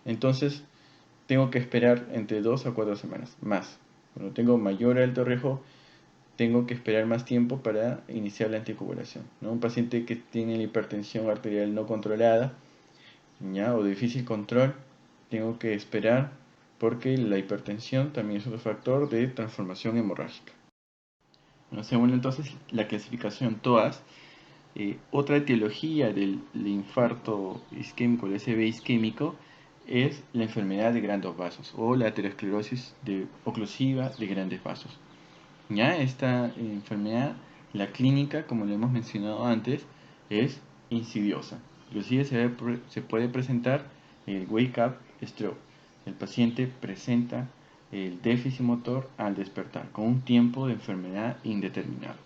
entonces tengo que esperar entre 2 a 4 semanas más. Cuando tengo mayor o alto riesgo, tengo que esperar más tiempo para iniciar la anticoagulación, ¿no? Un paciente que tiene la hipertensión arterial no controlada, ¿ya?, o de difícil control, tengo que esperar, porque la hipertensión también es otro factor de transformación hemorrágica. Según entonces la clasificación TOAS, otra etiología del infarto isquémico, el SB isquémico, es la enfermedad de grandes vasos o la aterosclerosis oclusiva de grandes vasos. ¿Ya? Esta enfermedad La clínica, como lo hemos mencionado antes, es insidiosa. Inclusive se puede presentar el wake-up stroke. El paciente presenta el déficit motor al despertar, con un tiempo de enfermedad indeterminado.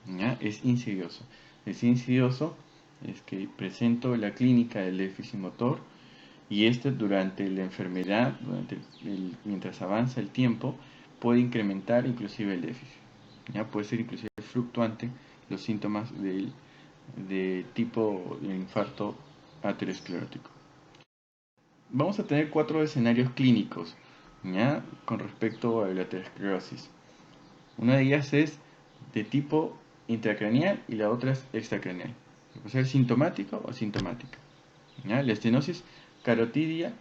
¿Ya? Es insidioso. Es insidioso, es que presento la clínica del déficit motor y este durante la enfermedad, mientras avanza el tiempo, puede incrementar inclusive el déficit. ¿Ya? Puede ser inclusive fluctuante los síntomas de tipo de infarto aterosclerótico. Vamos a tener 4 escenarios clínicos, ¿ya? Con respecto a la aterosclerosis. Una de ellas es de tipo intracraneal y la otra es extracraneal. Puede ser sintomática o asintomática. ¿Ya? La estenosis carotidia,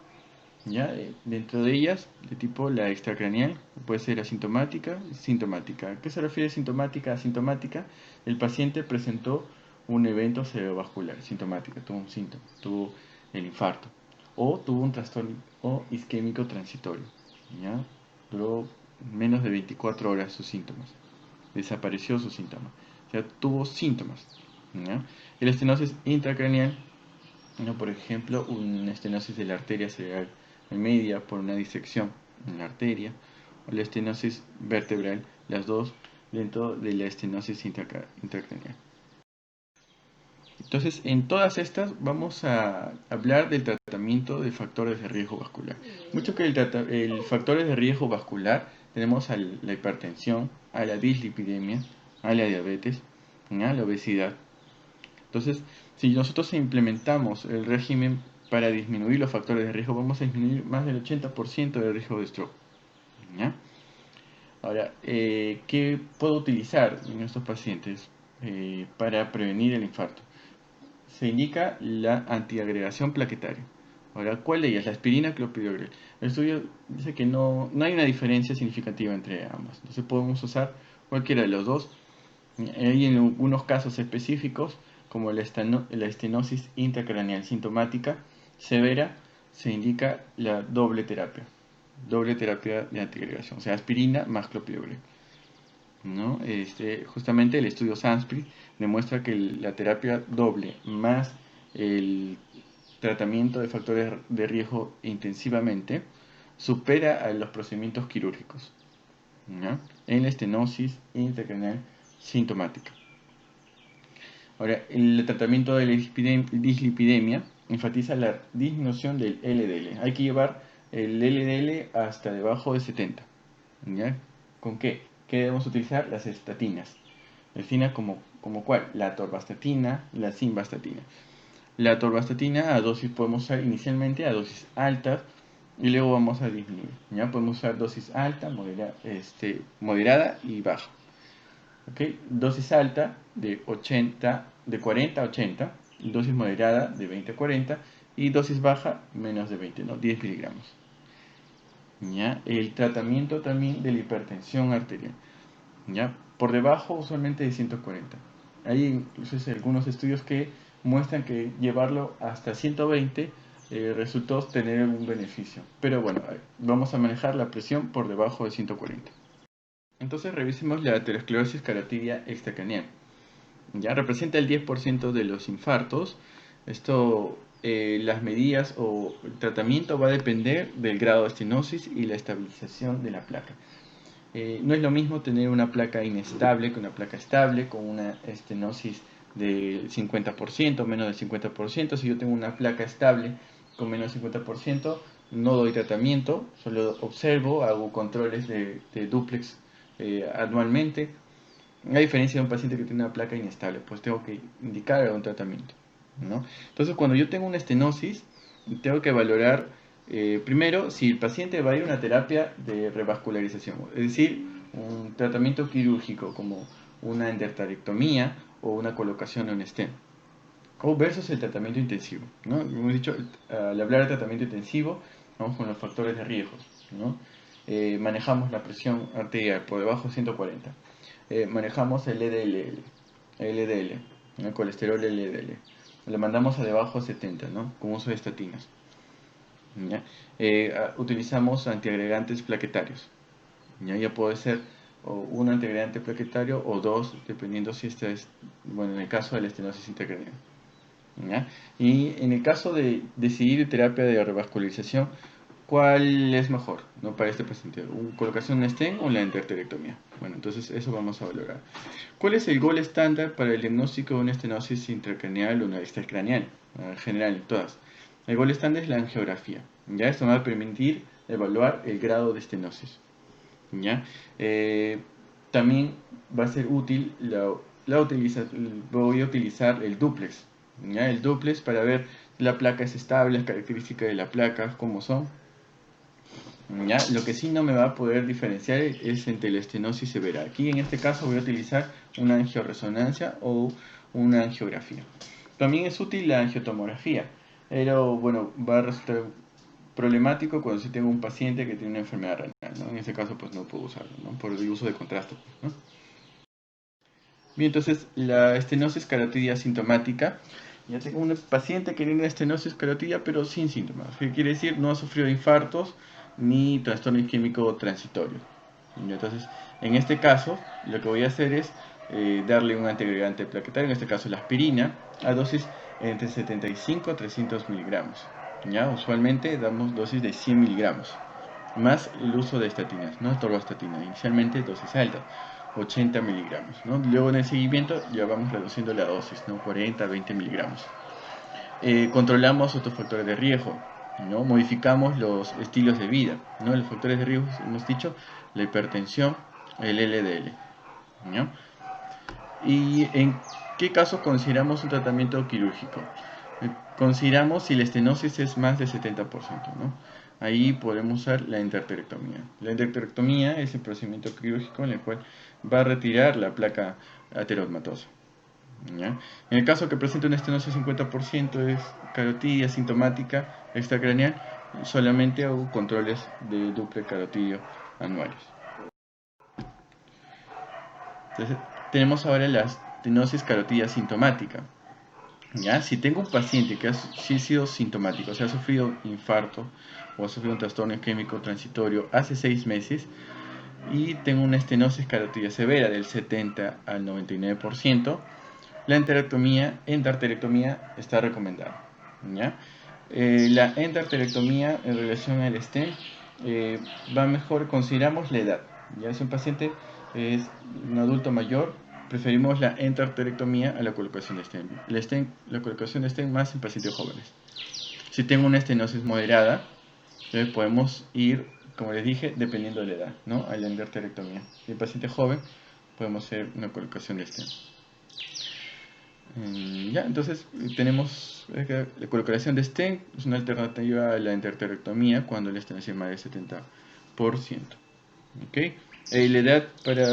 ¿ya? Dentro de ellas, de tipo la extracraneal, puede ser asintomática y sintomática. ¿A qué se refiere sintomática? Asintomática, el paciente presentó un evento cerebrovascular, sintomática, tuvo un síntoma, tuvo el infarto, o tuvo un trastorno isquémico transitorio, ¿ya? Duró menos de 24 horas sus síntomas, desapareció su síntoma, o sea, tuvo síntomas, ¿ya? El estenosis intracraneal, ¿no? Por ejemplo, una estenosis de la arteria cerebral media por una disección en la arteria, o la estenosis vertebral, las dos dentro de la estenosis intracraneal. Entonces, en todas estas vamos a hablar del tratamiento de factores de riesgo vascular. Mucho que el factores de riesgo vascular tenemos a la hipertensión, a la dislipidemia, a la diabetes, a la obesidad. Entonces, si nosotros implementamos el régimen para disminuir los factores de riesgo, vamos a disminuir más del 80% del riesgo de stroke. ¿Ya? Ahora, ¿qué puedo utilizar en estos pacientes para prevenir el infarto? Se indica la antiagregación plaquetaria. Ahora, ¿cuál de ellas? La aspirina, clopidogrel. El estudio dice que no hay una diferencia significativa entre ambas. Entonces podemos usar cualquiera de los dos. Hay en algunos casos específicos, como la estenosis intracraneal sintomática severa, se indica la doble terapia de antiagregación, o sea, aspirina más clopidogrel, ¿no? Justamente el estudio SANSPRI demuestra que la terapia doble más el tratamiento de factores de riesgo intensivamente supera a los procedimientos quirúrgicos, ¿no? En la estenosis intracraneal sintomática. Ahora, el tratamiento de la dislipidemia enfatiza la disminución del LDL. Hay que llevar el LDL hasta debajo de 70. ¿Ya? ¿Con qué? ¿Qué debemos utilizar? Las estatinas. Defina como cuál? La atorvastatina, la simvastatina. La atorvastatina a dosis podemos usar inicialmente a dosis altas y luego vamos a disminuir. ¿Ya? Podemos usar dosis alta, moderada y baja. ¿Okay? Dosis alta de 40 a 80, dosis moderada de 20 a 40 y dosis baja menos de 20, ¿no? 10 miligramos. ¿Ya? El tratamiento también de la hipertensión arterial, ¿ya? Por debajo usualmente de 140. Hay incluso algunos estudios que muestran que llevarlo hasta 120 resultó tener un beneficio. Pero bueno, vamos a manejar la presión por debajo de 140. Entonces revisemos la aterosclerosis carotidia extracraneal. Ya representa el 10% de los infartos. Esto, las medidas o el tratamiento va a depender del grado de estenosis y la estabilización de la placa. No es lo mismo tener una placa inestable que una placa estable, con una estenosis del 50%, menos del 50%. Si yo tengo una placa estable con menos del 50%, no doy tratamiento, solo observo, hago controles de duplex anualmente. A diferencia de un paciente que tiene una placa inestable, pues tengo que indicar un tratamiento, ¿no? Entonces, cuando yo tengo una estenosis, tengo que valorar primero si el paciente va a ir a una terapia de revascularización, es decir, un tratamiento quirúrgico como una endarterectomía o una colocación de un stent, o versus el tratamiento intensivo, ¿no? Como hemos dicho, al hablar de tratamiento intensivo, vamos con los factores de riesgo, ¿no? Manejamos la presión arterial por debajo de 140. Manejamos el LDL, el colesterol LDL. Le mandamos a debajo de 70, ¿no? Con uso de estatinas. ¿Ya? Utilizamos antiagregantes plaquetarios. ¿Ya? Ya puede ser o un antiagregante plaquetario o dos, dependiendo si este es, bueno, en el caso de la estenosis intracraneal. ¿Ya? Y en el caso de decidir terapia de revascularización, ¿cuál es mejor, ¿no? Para este paciente? ¿Colocación de stent o la endarterectomía? Bueno, entonces eso vamos a valorar. ¿Cuál es el gol estándar para el diagnóstico de una estenosis intracraneal o una extracraneal? En general, en todas. El gol estándar es la angiografía. ¿Ya? Esto me va a permitir evaluar el grado de estenosis. ¿Ya? También va a ser útil voy a utilizar el duplex. ¿Ya? El duplex para ver la placa es estable, las características de la placa, cómo son. ¿Ya? Lo que sí no me va a poder diferenciar es entre la estenosis severa. Aquí en este caso voy a utilizar una angioresonancia o una angiografía. También es útil la angiotomografía, pero bueno, va a resultar problemático cuando si tengo un paciente que tiene una enfermedad renal, ¿no? En ese caso pues no puedo usarlo, ¿no? Por el uso de contraste, ¿no? Bien, entonces la estenosis carotidia sintomática. Ya tengo un paciente que tiene una estenosis carotidia pero sin síntomas. ¿Qué quiere decir? No ha sufrido infartos ni trastorno isquémico transitorio. Entonces, en este caso, lo que voy a hacer es darle un antiagregante plaquetario, en este caso la aspirina, a dosis entre 75 a 300 miligramos. ¿Ya? Usualmente damos dosis de 100 miligramos, más el uso de estatinas, ¿no? Torvastatina, inicialmente dosis altas, 80 miligramos, ¿no? Luego en el seguimiento ya vamos reduciendo la dosis, ¿no? 40 a 20 miligramos. Controlamos otros factores de riesgo, ¿no? Modificamos los estilos de vida, ¿no? Los factores de riesgo, hemos dicho, la hipertensión, el LDL, ¿no? ¿Y en qué casos consideramos un tratamiento quirúrgico? Consideramos si la estenosis es más del 70%, ¿no? Ahí podemos usar la endarterectomía. La endarterectomía es el procedimiento quirúrgico en el cual va a retirar la placa ateromatosa. ¿Ya? En el caso que presente una estenosis 50% es carotidia sintomática extracraneal, solamente hago controles de Doppler carotidio anuales. Entonces, tenemos ahora la estenosis carotidia sintomática. ¿Ya? Si tengo un paciente que ha sido sintomático, o sea, ha sufrido infarto o ha sufrido un trastorno isquémico transitorio hace 6 meses y tengo una estenosis carotidia severa del 70 al 99%, la endarterectomía está recomendada. ¿Ya? La endarterectomía en relación al stent va mejor, consideramos la edad. Ya si un paciente es un adulto mayor, preferimos la endarterectomía a la colocación de stent. La colocación de stent más en pacientes jóvenes. Si tengo una estenosis moderada, podemos ir, como les dije, dependiendo de la edad, ¿no? A la endarterectomía. Si el paciente joven, podemos hacer una colocación de stent. Ya, entonces tenemos la colocación de stent es una alternativa a la endarterectomía cuando la estenosis es más del 70%. ¿Okay? La edad para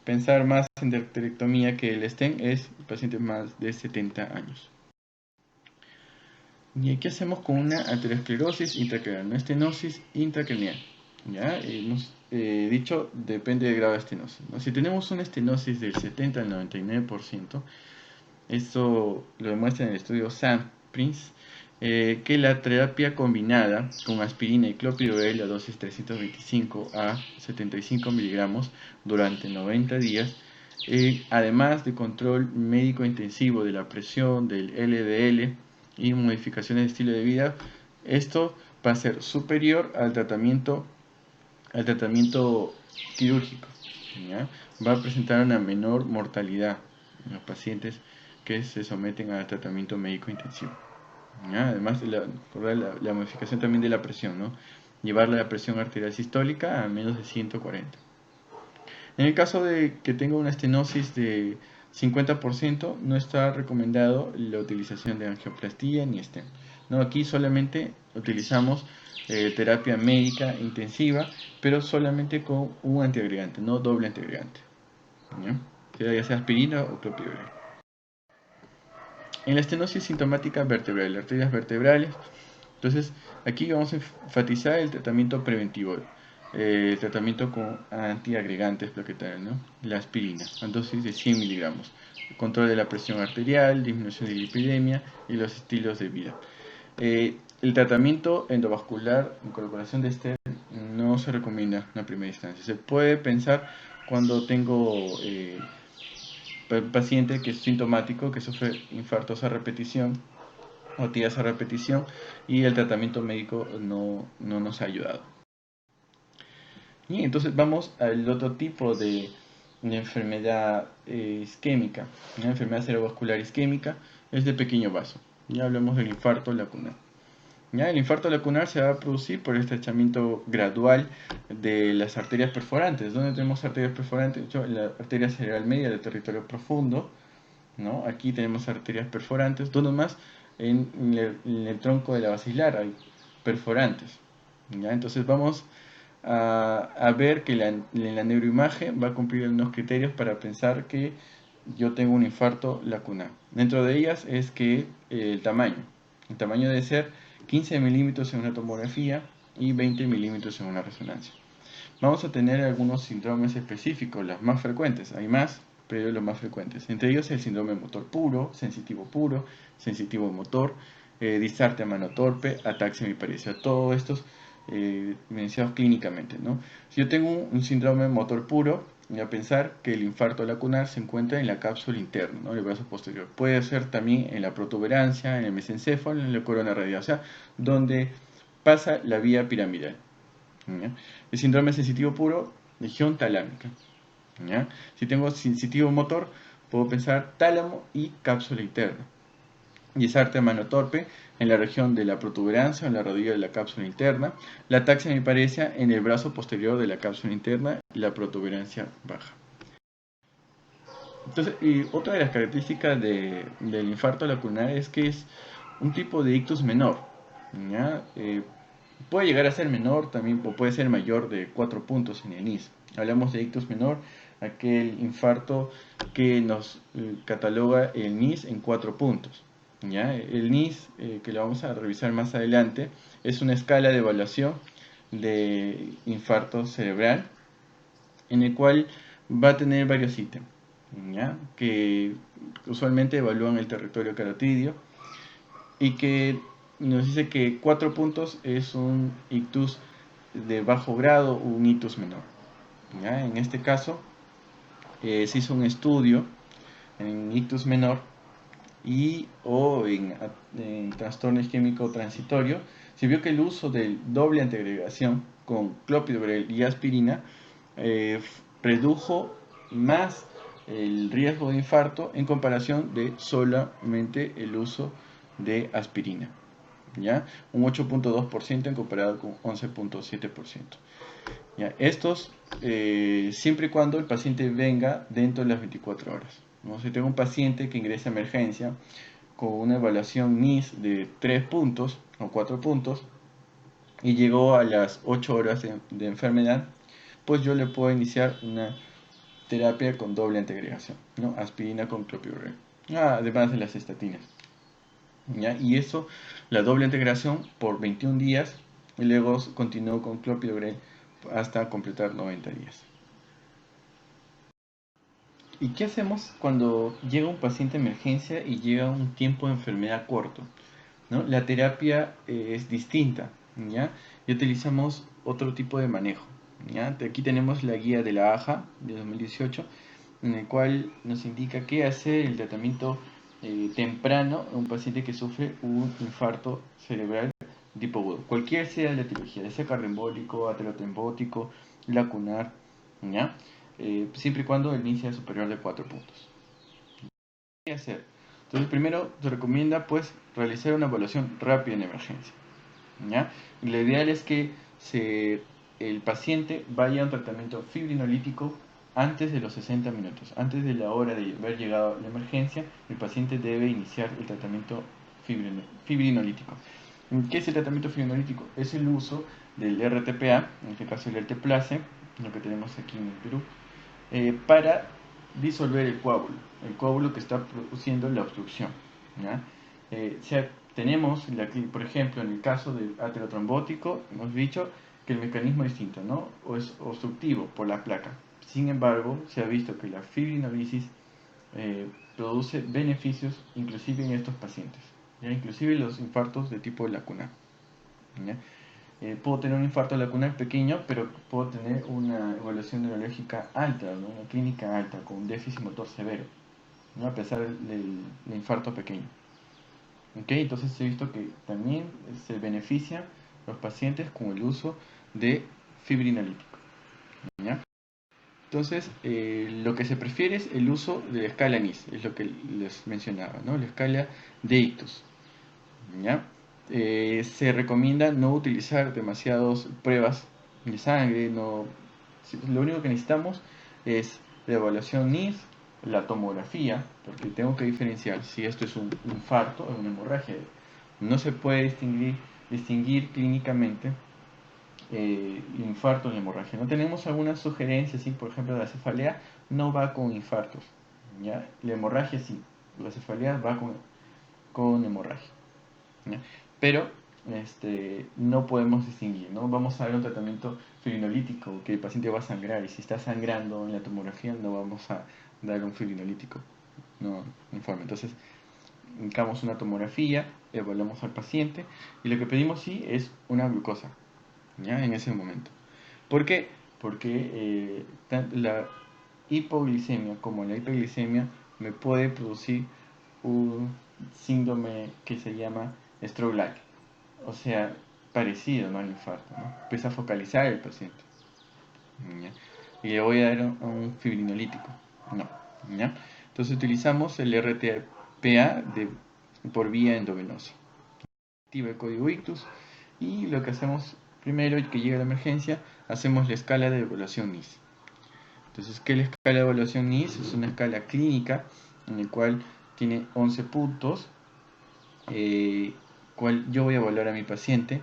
pensar más en endarterectomía que el stent es pacientes más de 70 años. ¿Y qué hacemos con una aterosclerosis intracraneal? Una estenosis intracraneal. Ya hemos dicho, depende del grado de estenosis, ¿no? Si tenemos una estenosis del 70 al 99%, esto lo demuestra en el estudio SAMPRINCE, que la terapia combinada con aspirina y clopidogrel a dosis 325 a 75 miligramos durante 90 días, además de control médico intensivo de la presión, del LDL y modificaciones de estilo de vida, esto va a ser superior al tratamiento quirúrgico. ¿Ya? Va a presentar una menor mortalidad en los pacientes que se someten al tratamiento médico intensivo. ¿Ya? Además de la modificación también de la presión, ¿no? Llevar la presión arterial sistólica a menos de 140. En el caso de que tenga una estenosis de 50%, no está recomendado la utilización de angioplastía ni stent. No, aquí solamente utilizamos terapia médica intensiva, pero solamente con un antiagregante, no doble antiagregante. Ya sea aspirina o clopidogrel. En la estenosis sintomática vertebral, arterias vertebrales, entonces aquí vamos a enfatizar el tratamiento preventivo, el tratamiento con antiagregantes plaquetarios, ¿no? La aspirina, a dosis de 100 miligramos, control de la presión arterial, disminución de la lipidemia y los estilos de vida. El tratamiento endovascular en colocación de stent no se recomienda en la primera instancia. Se puede pensar cuando tengo paciente que es sintomático, que sufre infartos a repetición o TIAs a repetición y el tratamiento médico no nos ha ayudado. Y entonces vamos al otro tipo de enfermedad isquémica. Una enfermedad cerebrovascular isquémica es de pequeño vaso. Ya hablamos del infarto lacunar. ¿Ya? El infarto lacunar se va a producir por el estrechamiento gradual de las arterias perforantes. ¿Dónde tenemos arterias perforantes? La arteria cerebral media del territorio profundo, ¿no? Aquí tenemos arterias perforantes. ¿Dónde más? En el tronco de la basilar hay perforantes. ¿Ya? Entonces vamos a ver que en la neuroimagen va a cumplir unos criterios para pensar que yo tengo un infarto lacunar. Dentro de ellas es que el tamaño debe ser 15 milímetros en una tomografía y 20 milímetros en una resonancia. Vamos a tener algunos síndromes específicos, las más frecuentes, hay más, pero los más frecuentes. Entre ellos el síndrome motor puro, sensitivo motor, disartria mano torpe, ataxia hemiparesia, todos estos evidenciados clínicamente, ¿no? Si yo tengo un síndrome motor puro, voy a pensar que el infarto lacunar se encuentra en la cápsula interna, ¿no? El brazo posterior. Puede ser también en la protuberancia, en el mesencéfalo, en la corona radial, o sea, donde pasa la vía piramidal. ¿Ya? El síndrome sensitivo puro, región talámica. ¿Ya? Si tengo sensitivo motor, puedo pensar tálamo y cápsula interna. Y esa mano torpe en la región de la protuberancia o en la rodilla de la cápsula interna. La ataxia hemiparesia en el brazo posterior de la cápsula interna y la protuberancia baja. Entonces, y otra de las características del infarto lacunar es que es un tipo de ictus menor. ¿Ya? Puede llegar a ser menor también, o puede ser mayor de 4 puntos en el NIS. Hablamos de ictus menor, aquel infarto que nos cataloga el NIS en 4 puntos. ¿Ya? El NIS, que lo vamos a revisar más adelante, es una escala de evaluación de infarto cerebral, en el cual va a tener varios ítems, ¿ya? Que usualmente evalúan el territorio carotidio y que nos dice que 4 puntos es un ictus de bajo grado o un ictus menor. ¿Ya? En este caso se hizo un estudio en ictus menor o en trastorno isquémico transitorio. Se vio que el uso del doble antiagregación con clopidogrel y aspirina redujo más el riesgo de infarto en comparación de solamente el uso de aspirina. ¿Ya? Un 8.2% en comparado con 11.7%. ¿Ya? Estos siempre y cuando el paciente venga dentro de las 24 horas. ¿No? Si tengo un paciente que ingresa a emergencia con una evaluación NIS de 3 puntos o 4 puntos y llegó a las 8 horas de enfermedad, pues yo le puedo iniciar una terapia con doble antiagregación, ¿no? Aspirina con clopidogrel, además de las estatinas. ¿Ya? Y eso, la doble integración por 21 días y luego continúo con clopidogrel hasta completar 90 días. ¿Y qué hacemos cuando llega un paciente a emergencia y llega un tiempo de enfermedad corto? ¿No? La terapia es distinta, ¿ya? Y utilizamos otro tipo de manejo, ¿ya? Aquí tenemos la guía de la AJA de 2018, en el cual nos indica qué hacer el tratamiento temprano a un paciente que sufre un infarto cerebral tipo agudo. Cualquier sea la etiología, ya sea cardioembólico, aterotrombótico, lacunar, ¿ya? Siempre y cuando el NIS sea superior de 4 puntos. ¿Qué hacer? Entonces, primero se recomienda pues realizar una evaluación rápida en emergencia, ¿ya? Y lo ideal es que el paciente vaya a un tratamiento fibrinolítico antes de los 60 minutos. Antes de la hora de haber llegado a la emergencia, el paciente debe iniciar el tratamiento fibrinolítico. ¿Qué es el tratamiento fibrinolítico? Es el uso del RTPA, en este caso el Elteplase, lo que tenemos aquí en el Perú, para disolver el coágulo que está produciendo la obstrucción. ¿Ya? Tenemos, por ejemplo, en el caso del aterotrombótico, hemos dicho que el mecanismo es distinto, ¿no? O es obstructivo por la placa. Sin embargo, se ha visto que la fibrinolisis produce beneficios inclusive en estos pacientes, ¿ya? Inclusive los infartos de tipo lacunar. ¿Ya? puedo tener un infarto lacunar pequeño, pero puedo tener una evaluación neurológica alta, ¿no? Una clínica alta, con un déficit motor severo, ¿no? A pesar del infarto pequeño. ¿Okay? Entonces he visto que también se benefician los pacientes con el uso de fibrinolítico, ¿ya? Entonces, lo que se prefiere es el uso de la escala NIS, es lo que les mencionaba, ¿no? La escala de ictus, ¿ya? Se recomienda no utilizar demasiadas pruebas de sangre, no, lo único que necesitamos es la evaluación NIS, la tomografía, porque tengo que diferenciar si esto es un infarto o una hemorragia. No se puede distinguir clínicamente el infarto y la hemorragia. No tenemos algunas sugerencias, ¿sí? Por ejemplo, la cefalea no va con infartos, ¿ya? La hemorragia sí, la cefalea va con hemorragia, ¿ya? Pero no podemos distinguir, ¿no? Vamos a dar un tratamiento fibrinolítico, que el paciente va a sangrar, y si está sangrando en la tomografía no vamos a dar un fibrinolítico, no informe. Entonces, indicamos una tomografía, evaluamos al paciente, y lo que pedimos sí es una glucosa, ¿ya? En ese momento. ¿Por qué? Porque tanto la hipoglicemia como la hiperglicemia me puede producir un síndrome que se llama stroke-like, o sea, parecido, ¿no?, al infarto, ¿no? Empieza a focalizar el paciente, ¿ya? Y le voy a dar un fibrinolítico, no, ¿ya? Entonces utilizamos el RTPA por vía endovenosa. Activa el código ictus y lo que hacemos primero, que llega la emergencia, hacemos la escala de evaluación NIS. Entonces, ¿qué es la escala de evaluación NIS? Es una escala clínica en la cual tiene 11 puntos, cual yo voy a evaluar a mi paciente.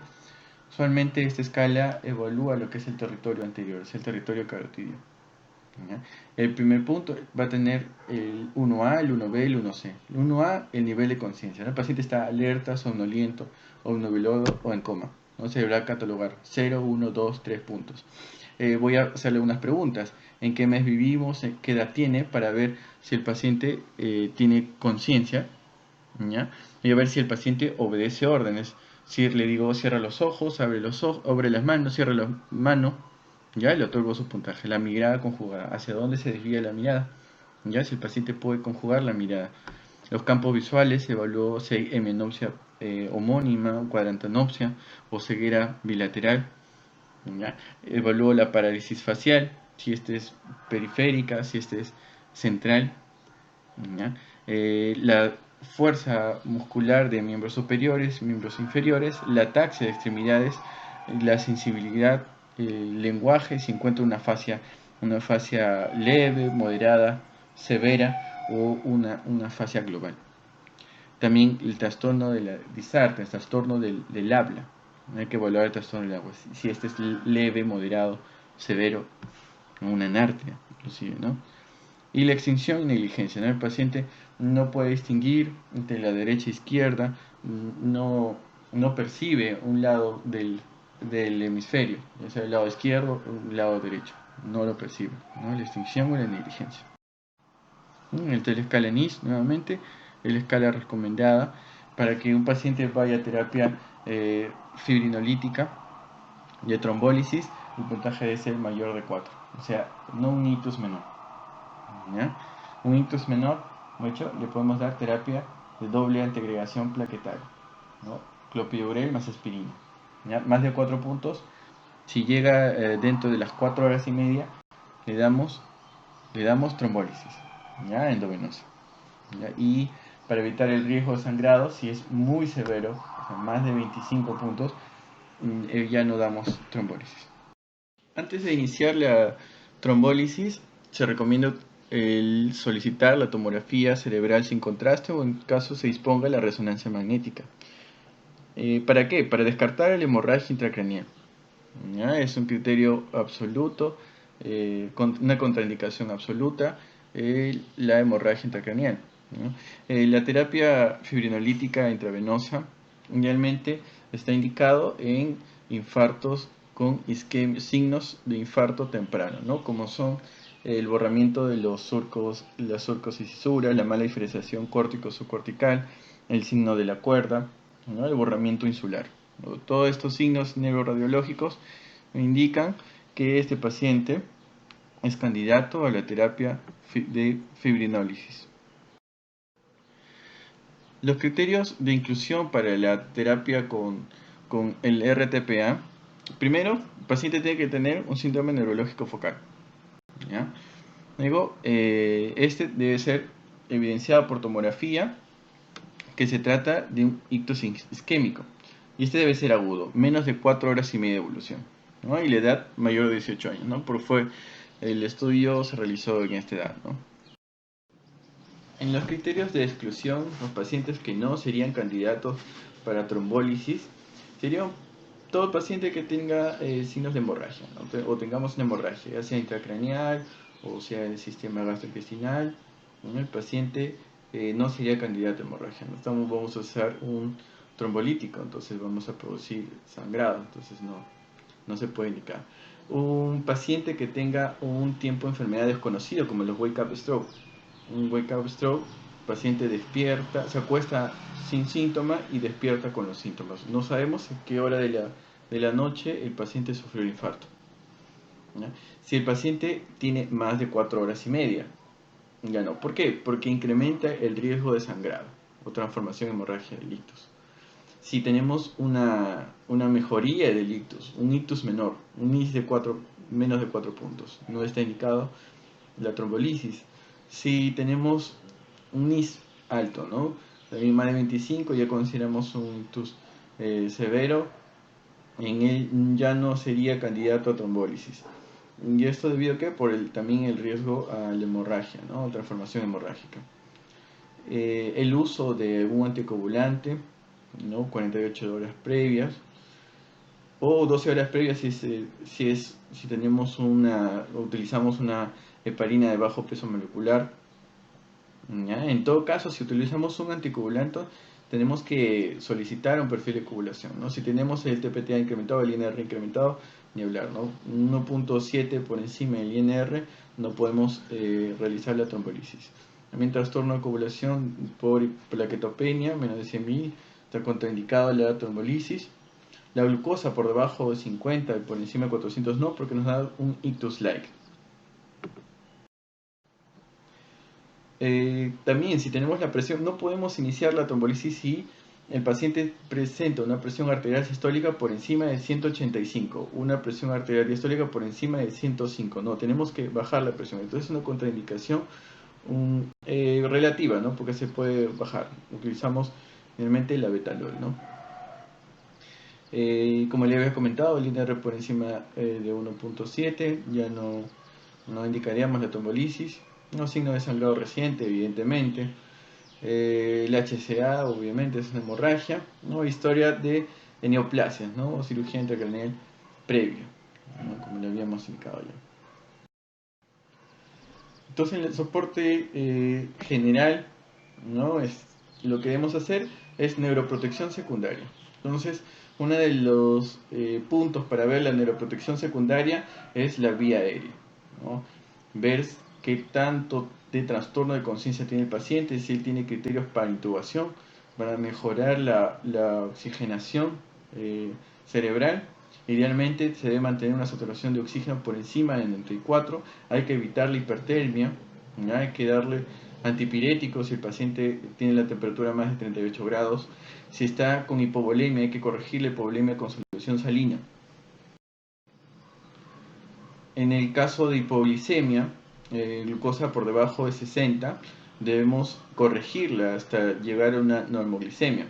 Usualmente esta escala evalúa lo que es el territorio anterior, es el territorio carotidio, ¿ya? El primer punto va a tener el 1A, el 1B, el 1C. El 1A, el nivel de conciencia, ¿no? El paciente está alerta, somnoliento, obnubilado o en coma, ¿no? Se deberá catalogar 0, 1, 2, 3 puntos. Voy a hacerle unas preguntas. ¿En qué mes vivimos? ¿Qué edad tiene? Para ver si el paciente tiene conciencia, ¿ya? Voy a ver si el paciente obedece órdenes. Si le digo cierra los ojos, abre los ojos, abre las manos, cierra las manos, ya le otorgo su puntaje. La mirada conjugada, hacia dónde se desvía la mirada, ya, si el paciente puede conjugar la mirada. Los campos visuales, evaluó si hay hemenopsia homónima, cuadrantanopsia o ceguera bilateral, ¿ya? Evaluó la parálisis facial, si este es periférica, si este es central, ¿ya? La fuerza muscular de miembros superiores, miembros inferiores, la ataxia de extremidades, la sensibilidad, el lenguaje, si encuentra una fascia leve, moderada, severa o una fascia global. También el trastorno de la disartria, el trastorno del habla. Hay que evaluar el trastorno del habla, si este es leve, moderado, severo, una anartria, inclusive, ¿no? Y la extinción y negligencia, ¿no? El paciente no puede distinguir entre la derecha e izquierda, no, no percibe un lado del hemisferio, ya sea el lado izquierdo o el lado derecho, no lo percibe, ¿no? La extinción o la negligencia. Entonces la escala NIS, nuevamente, es la escala recomendada para que un paciente vaya a terapia fibrinolítica y de trombólisis. El puntaje debe ser mayor de 4, o sea, no un ictus menor, ¿ya? Un ictus menor, mucho, le podemos dar terapia de doble antiagregación plaquetaria, ¿no? Clopidogrel más aspirina, ¿ya? Más de 4 puntos, si llega dentro de las 4 horas y media, le damos trombólisis, ¿ya? Endovenosa, ¿ya? Y para evitar el riesgo de sangrado, si es muy severo, o sea, más de 25 puntos, ya no damos trombólisis. Antes de iniciar la trombólisis, se recomienda el solicitar la tomografía cerebral sin contraste o en caso se disponga la resonancia magnética. ¿Para qué? Para descartar la hemorragia intracraneal, ¿ya? Es un criterio absoluto, con una contraindicación absoluta, la hemorragia intracraneal, ¿no? La terapia fibrinolítica intravenosa idealmente está indicado en infartos con signos de infarto temprano, ¿no? Como son el borramiento de los surcos, las surcos y cisuras, la mala diferenciación córtico-subcortical, el signo de la cuerda, ¿no? El borramiento insular. Todos estos signos neuroradiológicos indican que este paciente es candidato a la terapia de fibrinólisis. Los criterios de inclusión para la terapia con el RTPA: primero, el paciente tiene que tener un síndrome neurológico focal, ¿ya? Luego, este debe ser evidenciado por tomografía que se trata de un ictus isquémico, y este debe ser agudo, menos de 4 horas y media de evolución, ¿no? Y la edad mayor de 18 años, ¿no? Porque el estudio se realizó en esta edad, ¿no? En los criterios de exclusión, los pacientes que no serían candidatos para trombólisis serían todo paciente que tenga signos de hemorragia, ¿no? O tengamos una hemorragia, ya sea intracraneal o sea del sistema gastrointestinal, ¿no? El paciente no sería candidato a hemorragia, ¿no? Vamos a usar un trombolítico, entonces vamos a producir sangrado, entonces no se puede indicar. Un paciente que tenga un tiempo de enfermedad desconocido, como los wake-up stroke. Un wake-up stroke, paciente despierta, se acuesta sin síntoma y despierta con los síntomas. No sabemos en qué hora de la noche el paciente sufrió el infarto, ¿ya? Si el paciente tiene más de 4 horas y media, ya no. ¿Por qué? Porque incrementa el riesgo de sangrado o transformación hemorragia del ictus. Si tenemos una mejoría del ictus, un ictus menor, un IS de menos de 4 puntos, no está indicado la trombolisis. Si tenemos un IS alto, ¿no? También más de 25, ya consideramos un ictus severo, en él ya no sería candidato a trombólisis. ¿Y esto debido a qué? Por también el riesgo a la hemorragia, ¿no? Transformación hemorrágica. El uso de un anticoagulante, ¿no? 48 horas previas o 12 horas previas si tenemos utilizamos una heparina de bajo peso molecular, ¿ya? En todo caso, si utilizamos un anticoagulante, tenemos que solicitar un perfil de coagulación, ¿no? Si tenemos el TPTA incrementado, el INR incrementado, ni hablar, ¿no? 1.7 por encima del INR, no podemos realizar la trombolisis. También trastorno de coagulación por plaquetopenia, menos de 100.000, está contraindicado la trombolisis. La glucosa por debajo de 50 y por encima de 400 no, porque nos da un ictus-like. También, si tenemos la presión, no podemos iniciar la trombolisis si el paciente presenta una presión arterial sistólica por encima de 185, una presión arterial diastólica por encima de 105. No, tenemos que bajar la presión. Entonces es una contraindicación relativa, ¿no? Porque se puede bajar. Utilizamos generalmente la betalol, ¿no? Como le había comentado, el INR por encima de 1.7 ya no indicaríamos la trombolisis. No signo de sangrado reciente, evidentemente. El HCA, obviamente, es una hemorragia, ¿no? Historia de neoplasias, ¿no? O cirugía intracraneal previa, ¿no? Como le habíamos indicado ya. Entonces, en el soporte general, ¿no? Lo que debemos hacer es neuroprotección secundaria. Entonces, uno de los puntos para ver la neuroprotección secundaria es la vía aérea, ¿no? Ver qué tanto de trastorno de conciencia tiene el paciente, si él tiene criterios para intubación, para mejorar la oxigenación cerebral. Idealmente se debe mantener una saturación de oxígeno por encima de 94. Hay que evitar la hipertermia, ¿ya? Hay que darle antipiréticos si el paciente tiene la temperatura más de 38 grados. Si está con hipovolemia, hay que corregir la hipovolemia con solución salina. En el caso de hipoglicemia, glucosa por debajo de 60, debemos corregirla hasta llegar a una normoglicemia.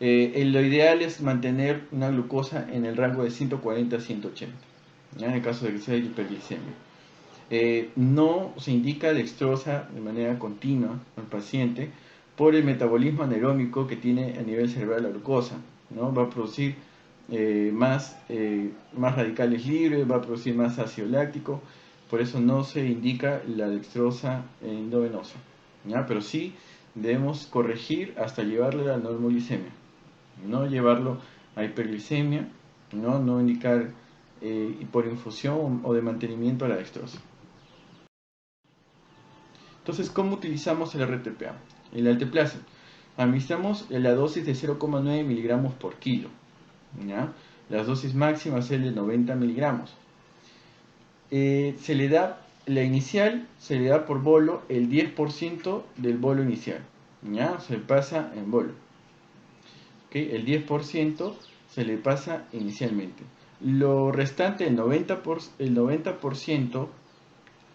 Lo ideal es mantener una glucosa en el rango de 140 a 180, ¿ya? En el caso de que sea hiperglicemia. No se indica dextrosa de manera continua al paciente por el metabolismo anaeróbico que tiene a nivel cerebral la glucosa, ¿no? Va a producir más radicales libres, va a producir más ácido láctico, por eso no se indica la dextrosa endovenosa, ¿ya? Pero sí debemos corregir hasta llevarle a la normoglicemia, no llevarlo a hiperglicemia, no indicar por infusión o de mantenimiento a la dextrosa. Entonces, ¿cómo utilizamos el RTPA? El alteplase. Administramos la dosis de 0,9 miligramos por kilo. ¿ya? Las dosis máximas es de 90 miligramos. Se le da, la inicial se le da por bolo el 10% del bolo inicial, ¿ya? Se pasa en bolo. ¿Okay? El 10% se le pasa inicialmente. Lo restante, el 90%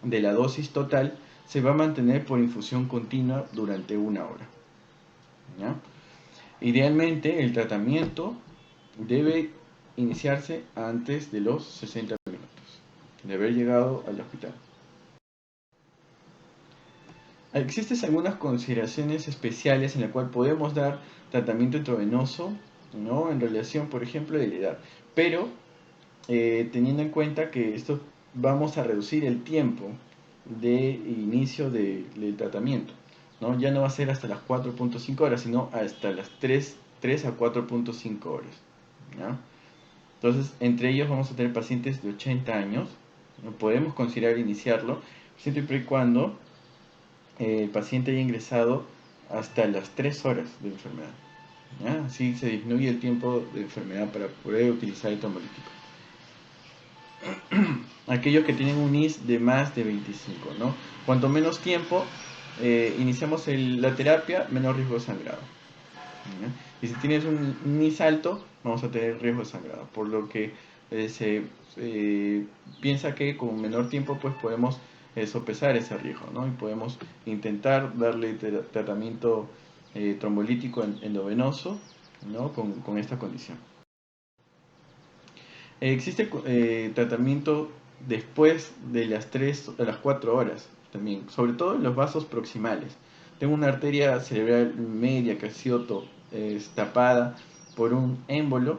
de la dosis total, se va a mantener por infusión continua durante una hora, ¿ya? Idealmente, el tratamiento debe iniciarse antes de los 60 minutos de haber llegado al hospital. Existen algunas consideraciones especiales en la cual podemos dar tratamiento intravenoso, ¿no? En relación, por ejemplo, de la edad. Pero teniendo en cuenta que esto vamos a reducir el tiempo de inicio del tratamiento, ¿no? Ya no va a ser hasta las 4.5 horas, sino hasta las 3 a 4.5 horas, ¿ya? Entonces, entre ellos vamos a tener pacientes de 80 años, ¿no? Podemos considerar iniciarlo siempre y cuando el paciente haya ingresado hasta las 3 horas de enfermedad, ¿ya? Así se disminuye el tiempo de enfermedad para poder utilizar el trombolítico. Aquellos que tienen un NIS de más de 25, ¿no? Cuanto menos tiempo iniciamos la terapia, menos riesgo de sangrado, ¿ya? Y si tienes un NIS alto, vamos a tener riesgo de sangrado, por lo que se piensa que con menor tiempo pues podemos sopesar ese riesgo, ¿no? Y podemos intentar darle tratamiento trombolítico endovenoso, ¿no? Con esta condición. Existe tratamiento después de las 3 a las 4 horas también, sobre todo en los vasos proximales. Tengo una arteria cerebral media que ha sido tapada por un émbolo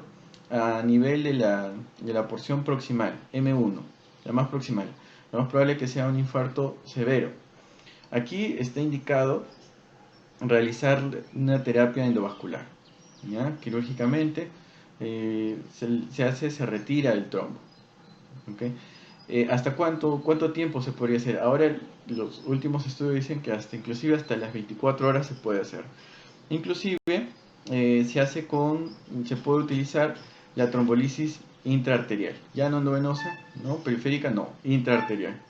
a nivel de la porción proximal, M1, la más proximal. Lo más probable es que sea un infarto severo. Aquí está indicado realizar una terapia endovascular, ¿ya? Quirúrgicamente se retira el trombo. ¿Okay? ¿Hasta cuánto tiempo se podría hacer? Ahora los últimos estudios dicen que inclusive hasta las 24 horas se puede hacer. Inclusive se puede utilizar la trombolisis intraarterial, ya no endovenosa, ¿no? Periférica, no, intraarterial.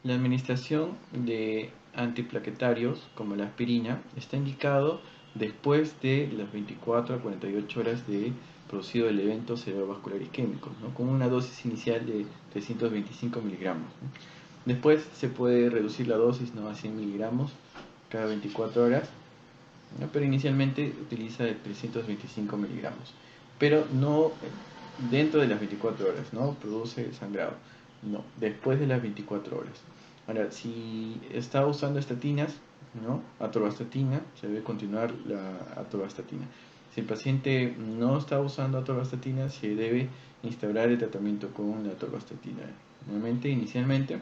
La administración de antiplaquetarios como la aspirina está indicado después de las 24 a 48 horas de producido el evento cerebrovascular isquémico, ¿no? Con una dosis inicial de 325 miligramos, ¿no? Después se puede reducir la dosis, ¿no? A 100 miligramos cada 24 horas, ¿no? Pero inicialmente utiliza de 325 miligramos, pero no dentro de las 24 horas, ¿no? Produce sangrado, no, después de las 24 horas. Ahora, si está usando estatinas, ¿no? Atorvastatina, se debe continuar la atorvastatina. Si el paciente no está usando atorvastatina, se debe instaurar el tratamiento con la atorvastatina. Nuevamente, inicialmente,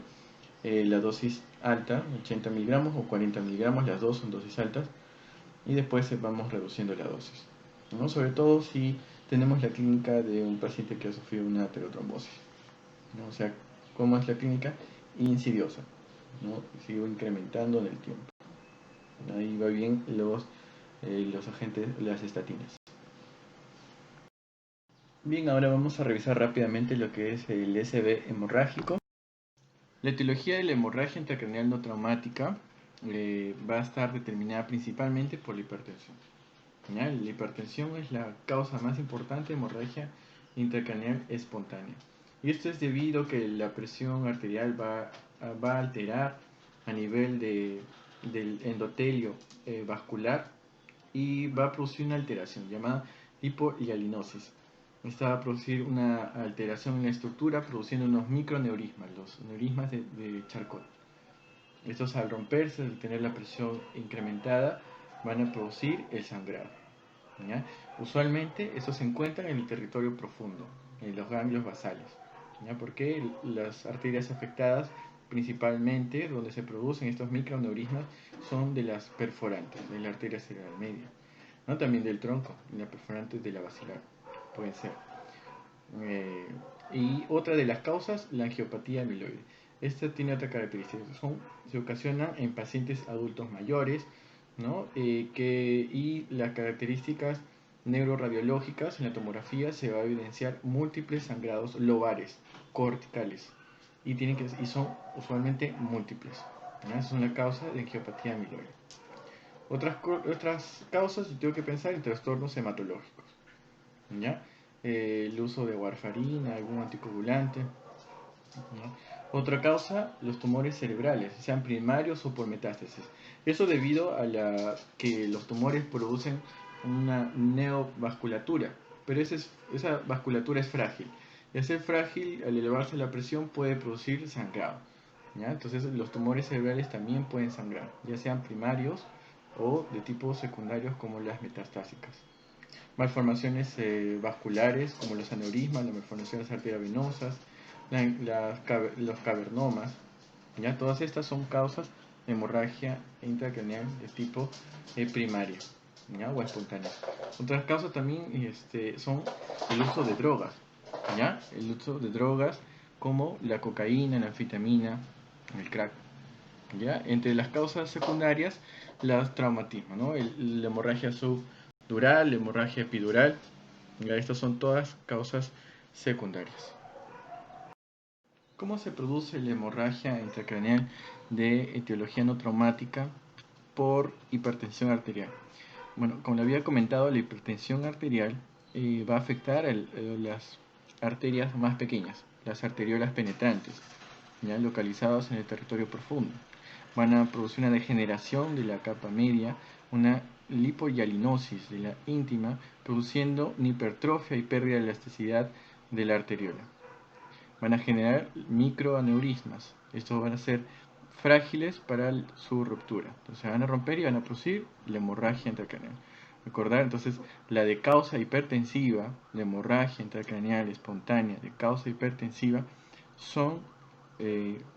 la dosis alta, 80 miligramos o 40 miligramos, las dos son dosis altas, y después vamos reduciendo la dosis, ¿no? Sobre todo si tenemos la clínica de un paciente que ha sufrido una aterotrombosis, ¿no? O sea, ¿cómo es la clínica? Insidiosa, ¿no? Sigo incrementando en el tiempo. Ahí va bien los agentes, las estatinas. Bien, ahora vamos a revisar rápidamente lo que es el SB hemorrágico. La etiología de la hemorragia intracraneal no traumática va a estar determinada principalmente por la hipertensión. ¿Ya? La hipertensión es la causa más importante de hemorragia intracraneal espontánea. Y esto es debido a que la presión arterial va a alterar a nivel del endotelio vascular y va a producir una alteración llamada hipohialinosis. Esta va a producir una alteración en la estructura produciendo unos microneurismas, los neurismas de Charcot. Estos al romperse, al tener la presión incrementada, van a producir el sangrado, ¿ya? Usualmente estos se encuentran en el territorio profundo, en los ganglios basales, ¿ya? Porque las arterias afectadas, principalmente donde se producen estos microneurismas, son de las perforantes, de la arteria cerebral media, ¿no? También del tronco, y las perforantes de la basilar, pueden ser. Y otra de las causas, la angiopatía amiloide. Esta tiene otra característica, se ocasiona en pacientes adultos mayores, ¿no? Y las características neuroradiológicas, en la tomografía se va a evidenciar múltiples sangrados lobares, corticales, y son usualmente múltiples. ¿Ya? Esa es una causa de angiopatía amiloide. Otras causas, yo tengo que pensar en trastornos hematológicos. ¿Ya? El uso de warfarina, algún anticoagulante. ¿Ya? Otra causa, los tumores cerebrales, sean primarios o por metástasis. Eso debido a que los tumores producen una neovasculatura, pero esa vasculatura es frágil. Y al ser frágil, al elevarse la presión, puede producir sangrado. ¿Ya? Entonces los tumores cerebrales también pueden sangrar, ya sean primarios o de tipo secundarios como las metastásicas. Malformaciones vasculares como los aneurismas, las malformaciones arteriovenosas, los cavernomas, ¿ya? Todas estas son causas de hemorragia intracraneal de tipo primaria, ¿ya? O espontánea. Otras causas también son el uso de drogas, ¿ya? El uso de drogas como la cocaína, la anfetamina, el crack. ¿Ya? Entre las causas secundarias, los traumatismos, ¿no? La hemorragia subdural, la hemorragia epidural, ¿ya? Estas son todas causas secundarias. ¿Cómo se produce la hemorragia intracraneal de etiología no traumática por hipertensión arterial? Bueno, como le había comentado, la hipertensión arterial va a afectar las arterias más pequeñas, las arteriolas penetrantes, ¿ya? Localizadas en el territorio profundo. Van a producir una degeneración de la capa media, una lipohialinosis de la íntima, produciendo una hipertrofia y pérdida de elasticidad de la arteriola. Van a generar microaneurismas. Estos van a ser frágiles para su ruptura. Entonces se van a romper y van a producir la hemorragia intracraneal. Recordar entonces la de causa hipertensiva, la hemorragia intracraneal espontánea de causa hipertensiva, son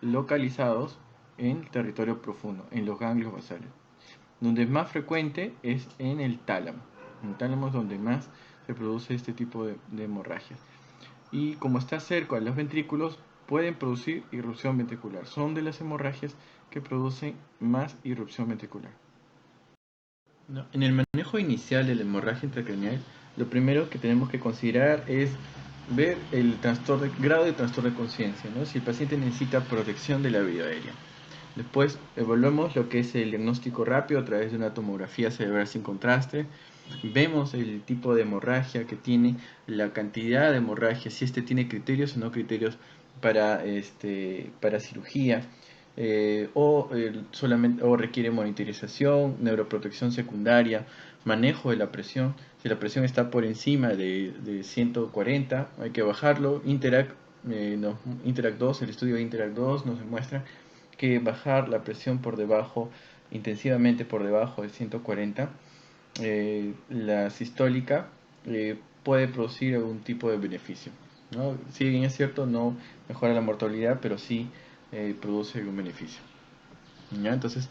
localizados en el territorio profundo, en los ganglios basales. Donde es más frecuente es en el tálamo. En el tálamo es donde más se produce este tipo de hemorragias. Y como está cerca de los ventrículos, pueden producir irrupción ventricular. Son de las hemorragias que producen más irrupción ventricular. No, en el manejo inicial de la hemorragia intracraneal, lo primero que tenemos que considerar es ver el grado de trastorno de conciencia, ¿no? Si el paciente necesita protección de la vía aérea. Después evaluamos lo que es el diagnóstico rápido a través de una tomografía cerebral sin contraste. Vemos el tipo de hemorragia que tiene, la cantidad de hemorragia, si tiene criterios o no criterios para cirugía, o requiere monitorización, neuroprotección secundaria, manejo de la presión. Si la presión está por encima de 140, hay que bajarlo. Interact 2, el estudio de Interact 2 nos demuestra que bajar la presión por debajo, intensivamente por debajo de 140, la sistólica puede producir algún tipo de beneficio, ¿no? Si bien es cierto, no mejora la mortalidad, pero sí produce algún beneficio, ¿ya? Entonces,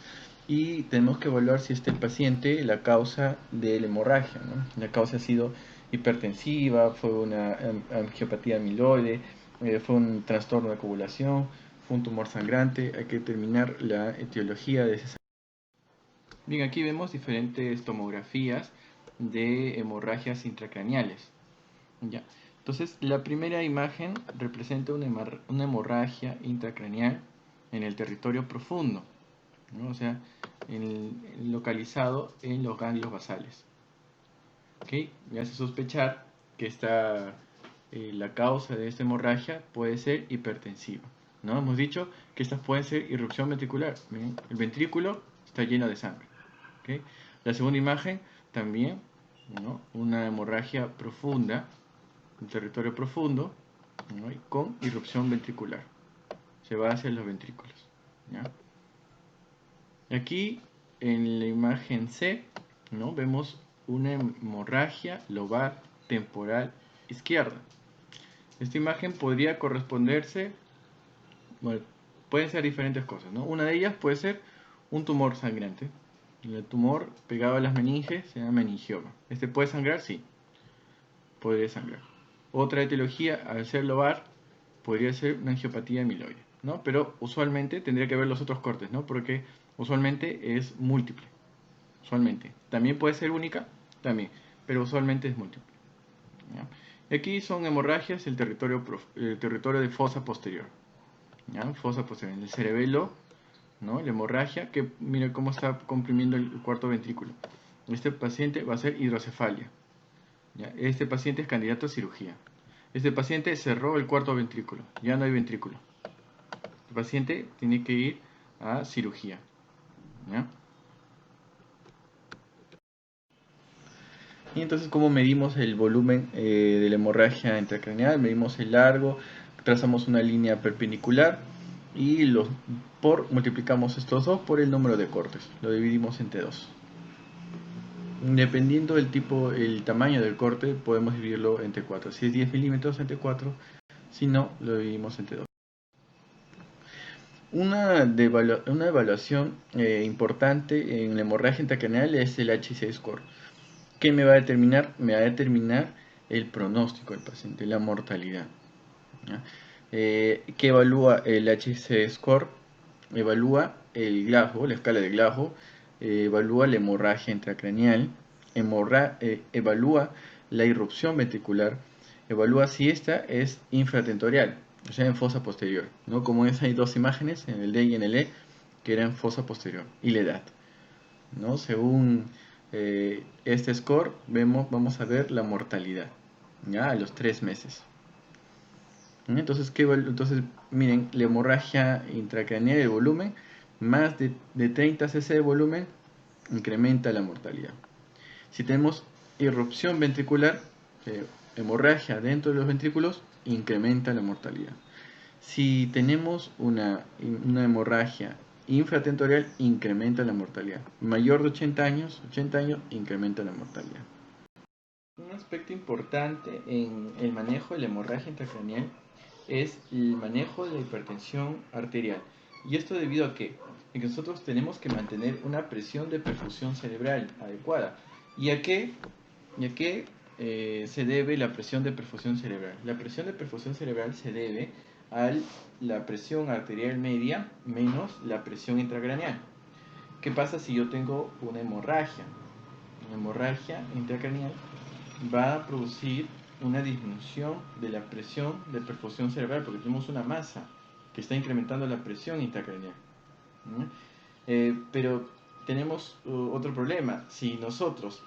y tenemos que evaluar si el paciente, la causa de la hemorragia, ¿no? La causa ha sido hipertensiva, fue una angiopatía amiloide, fue un trastorno de coagulación, fue un tumor sangrante. Hay que determinar la etiología de ese. Bien, aquí vemos diferentes tomografías de hemorragias intracraneales. ¿Ya? Entonces, la primera imagen representa una hemorragia intracraneal en el territorio profundo, ¿no? O sea, localizado en los ganglios basales. ¿Okay? Me hace sospechar que la causa de esta hemorragia puede ser hipertensiva, ¿no? Hemos dicho que estas pueden ser irrupción ventricular. ¿Ven? El ventrículo está lleno de sangre. ¿Okay? La segunda imagen también, ¿no? Una hemorragia profunda, un territorio profundo, ¿no? Con irrupción ventricular. Se va hacia los ventrículos. ¿Ya? Aquí en la imagen C, ¿no? Vemos una hemorragia lobar temporal izquierda. Esta imagen podría corresponderse, bueno, pueden ser diferentes cosas, ¿no? Una de ellas puede ser un tumor sangrante. El tumor pegado a las meninges se llama meningioma. ¿Este puede sangrar? Sí, podría sangrar. Otra etiología, al ser lobar, podría ser una angiopatía amiloide, ¿no? Pero usualmente tendría que ver los otros cortes, ¿no? Porque usualmente es múltiple. Usualmente. También puede ser única, también. pero usualmente es múltiple. ¿Ya? Y aquí son hemorragias, el territorio de fosa posterior. ¿Ya? Fosa posterior, en el cerebelo, ¿no? La hemorragia, que mira cómo está comprimiendo el cuarto ventrículo. Este paciente va a ser hidrocefalia. ¿Ya? Este paciente es candidato a cirugía. Este paciente cerró el cuarto ventrículo, ya no hay ventrículo. El paciente tiene que ir a cirugía. ¿Ya? Y entonces, ¿cómo medimos el volumen de la hemorragia intracraneal? Medimos el largo, trazamos una línea perpendicular y multiplicamos estos dos por el número de cortes. Lo dividimos entre 2. Dependiendo del tipo, el tamaño del corte, podemos dividirlo entre 4. Si es 10 milímetros, entre 4. Si no, lo dividimos entre 2. Una evaluación importante en la hemorragia intracraneal es el HC score. ¿Qué me va a determinar? Me va a determinar el pronóstico del paciente, la mortalidad. ¿Ya? ¿Qué evalúa el HC score? Evalúa el Glasgow, la escala de Glasgow, evalúa la hemorragia intracraneal, evalúa la irrupción ventricular, evalúa si esta es infratentorial, o sea, en fosa posterior, ¿no? Como hay dos imágenes, en el D y en el E, que eran fosa posterior, y la edad, ¿no? Según este score, vamos a ver la mortalidad, ¿ya? A los 3 meses. Entonces, miren, la hemorragia intracraneal, el volumen, más de 30 cc de volumen, incrementa la mortalidad. Si tenemos irrupción ventricular, hemorragia dentro de los ventrículos, incrementa la mortalidad. Si tenemos una hemorragia infratentorial, incrementa la mortalidad. Mayor de 80 años, incrementa la mortalidad. Un aspecto importante en el manejo de la hemorragia intracraneal es el manejo de la hipertensión arterial. ¿Y esto debido a qué? A que nosotros tenemos que mantener una presión de perfusión cerebral adecuada. ¿Y a qué se debe la presión de perfusión cerebral? La presión de perfusión cerebral se debe a la presión arterial media menos la presión intracraneal. ¿Qué pasa si yo tengo una hemorragia? Una hemorragia intracraneal va a producir una disminución de la presión de perfusión cerebral porque tenemos una masa que está incrementando la presión intracraneal. Pero tenemos otro problema. Si nosotros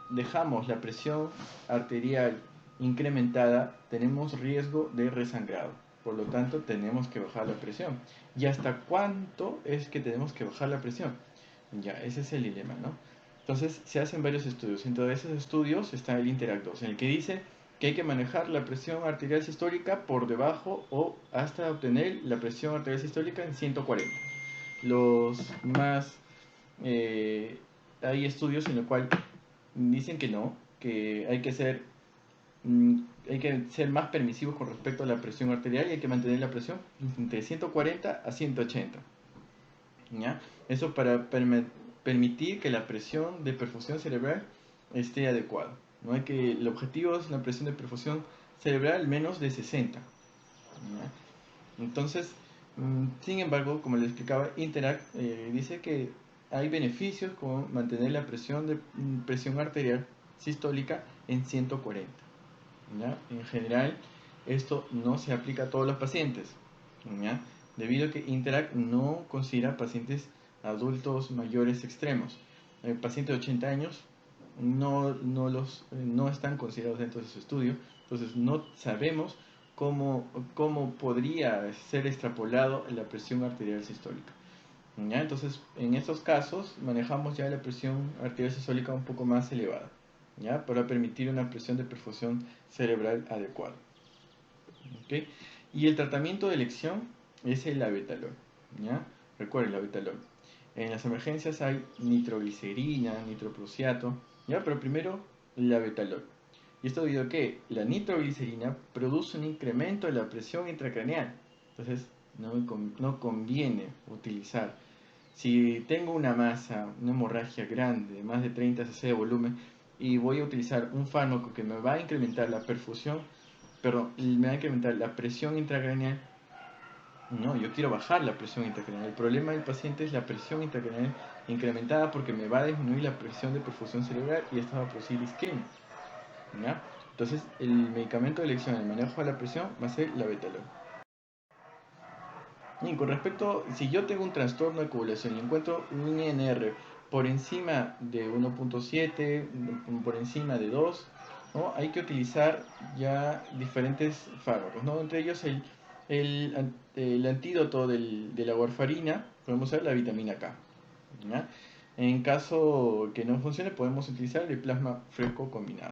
dejamos la presión arterial incrementada, tenemos riesgo de resangrado. Por lo tanto, tenemos que bajar la presión. ¿Y hasta cuánto es que tenemos que bajar la presión? Ya, ese es el dilema, ¿no? Entonces, se hacen varios estudios. Entre esos estudios está el INTERACT 2, en el que dice que hay que manejar la presión arterial sistólica por debajo o hasta obtener la presión arterial sistólica en 140. Los más... hay estudios en los cuales dicen que no, que hay que ser más permisivos con respecto a la presión arterial y hay que mantener la presión entre 140 a 180. ¿Ya? Eso para permitir que la presión de perfusión cerebral esté adecuada. ¿No? El objetivo es la presión de perfusión cerebral menos de 60. ¿Ya? Entonces, sin embargo, como les explicaba, Interact dice que hay beneficios con mantener la presión arterial sistólica en 140. ¿Ya? En general, esto no se aplica a todos los pacientes, ¿ya? Debido a que Interact no considera pacientes adultos mayores extremos. Pacientes de 80 años no están considerados dentro de su estudio, entonces no sabemos cómo podría ser extrapolado la presión arterial sistólica. ¿Ya? Entonces, en estos casos manejamos ya la presión arterial sistólica un poco más elevada, ¿ya? Para permitir una presión de perfusión cerebral adecuada. ¿Okay? Y el tratamiento de elección es el abetalol, ¿ya? Recuerden el abetalol. En las emergencias hay nitroglicerina, nitroprusiato, ¿ya? Pero primero el abetalol. Y esto debido a que la nitroglicerina produce un incremento de la presión intracraneal. Entonces no conviene utilizar. Si tengo una masa, una hemorragia grande, más de 30 cc de volumen, y voy a utilizar un fármaco que me va a incrementar la perfusión, me va a incrementar la presión intracraneal, No, yo quiero bajar la presión intracraneal. El problema del paciente es la presión intracraneal incrementada porque me va a disminuir la presión de perfusión cerebral y esto va a producir isquemia. ¿Ya? Entonces, el medicamento de elección en el manejo de la presión va a ser la betalol. Y con respecto, si yo tengo un trastorno de coagulación y encuentro un INR por encima de 1.7, por encima de 2, ¿no? Hay que utilizar ya diferentes fármacos, ¿no? Entre ellos el antídoto de la warfarina, podemos usar la vitamina K. ¿Ya? En caso que no funcione, podemos utilizar el plasma fresco combinado.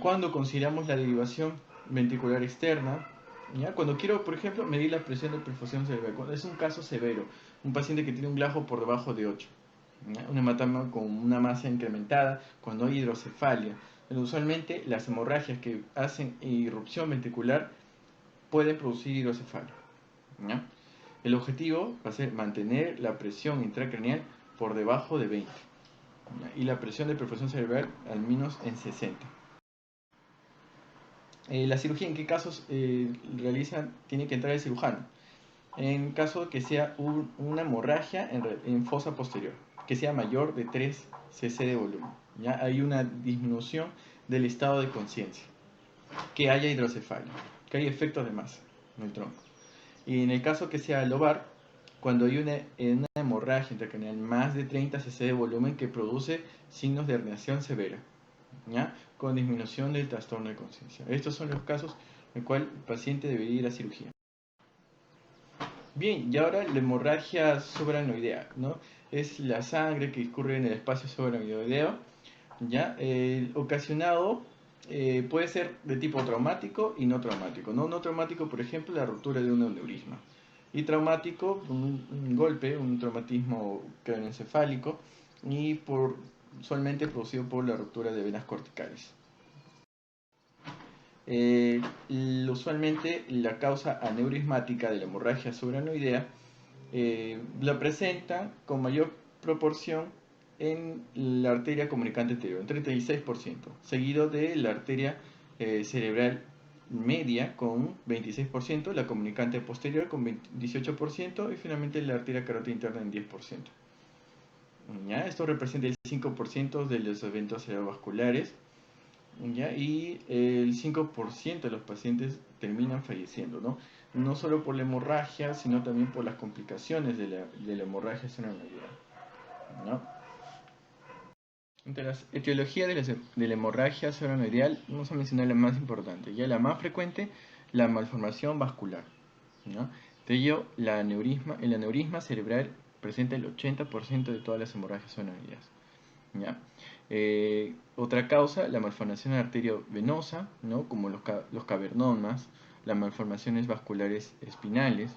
Cuando consideramos la derivación ventricular externa, ¿ya? Cuando quiero, por ejemplo, medir la presión de perfusión cerebral, cuando es un caso severo, un paciente que tiene un glajo por debajo de 8, ¿ya? Un hematoma con una masa incrementada, cuando hay hidrocefalia. Pero usualmente las hemorragias que hacen irrupción ventricular pueden producir hidrocefalia. ¿Ya? El objetivo va a ser mantener la presión intracraneal por debajo de 20, ¿ya? Y la presión de perfusión cerebral al menos en 60. La cirugía, ¿en qué casos realizan? Tiene que entrar el cirujano. En caso de que sea una hemorragia en fosa posterior, que sea mayor de 3 cc de volumen. ¿Ya? Hay una disminución del estado de conciencia, que haya hidrocefalia, que haya efectos de masa en el tronco. Y en el caso que sea lobar, cuando hay una hemorragia intracraneal más de 30 cc de volumen que produce signos de herniación severa, ¿ya? Con disminución del trastorno de conciencia. Estos son los casos en los cuales el paciente debería ir a cirugía. Bien, y ahora la hemorragia subaracnoidea, ¿no? Es la sangre que discurre en el espacio subaracnoideo, ¿ya? Ocasionado puede ser de tipo traumático y no traumático. No traumático, por ejemplo, la ruptura de un aneurisma. Y traumático, un golpe, un traumatismo craneoencefálico y usualmente producido por la ruptura de venas corticales. Usualmente la causa aneurismática de la hemorragia subaracnoidea la presenta con mayor proporción en la arteria comunicante anterior, un 36%, seguido de la arteria cerebral media con 26%, la comunicante posterior con 18% y finalmente la arteria carótida interna en 10%. ¿Ya? Esto representa el 5% de los eventos cerebrovasculares, ¿ya? Y el 5% de los pacientes terminan falleciendo, ¿no? No solo por la hemorragia, sino también por las complicaciones de la hemorragia cerebral, ¿no? Entre las etiologías de la hemorragia cerebroidal vamos a mencionar la más importante, ya la más frecuente, la malformación vascular, ¿no? De ello, el aneurisma cerebral presenta el 80% de todas las hemorragias cerebroidales, ¿ya? Otra causa, la malformación arteriovenosa, ¿no? Como los cavernomas, las malformaciones vasculares espinales,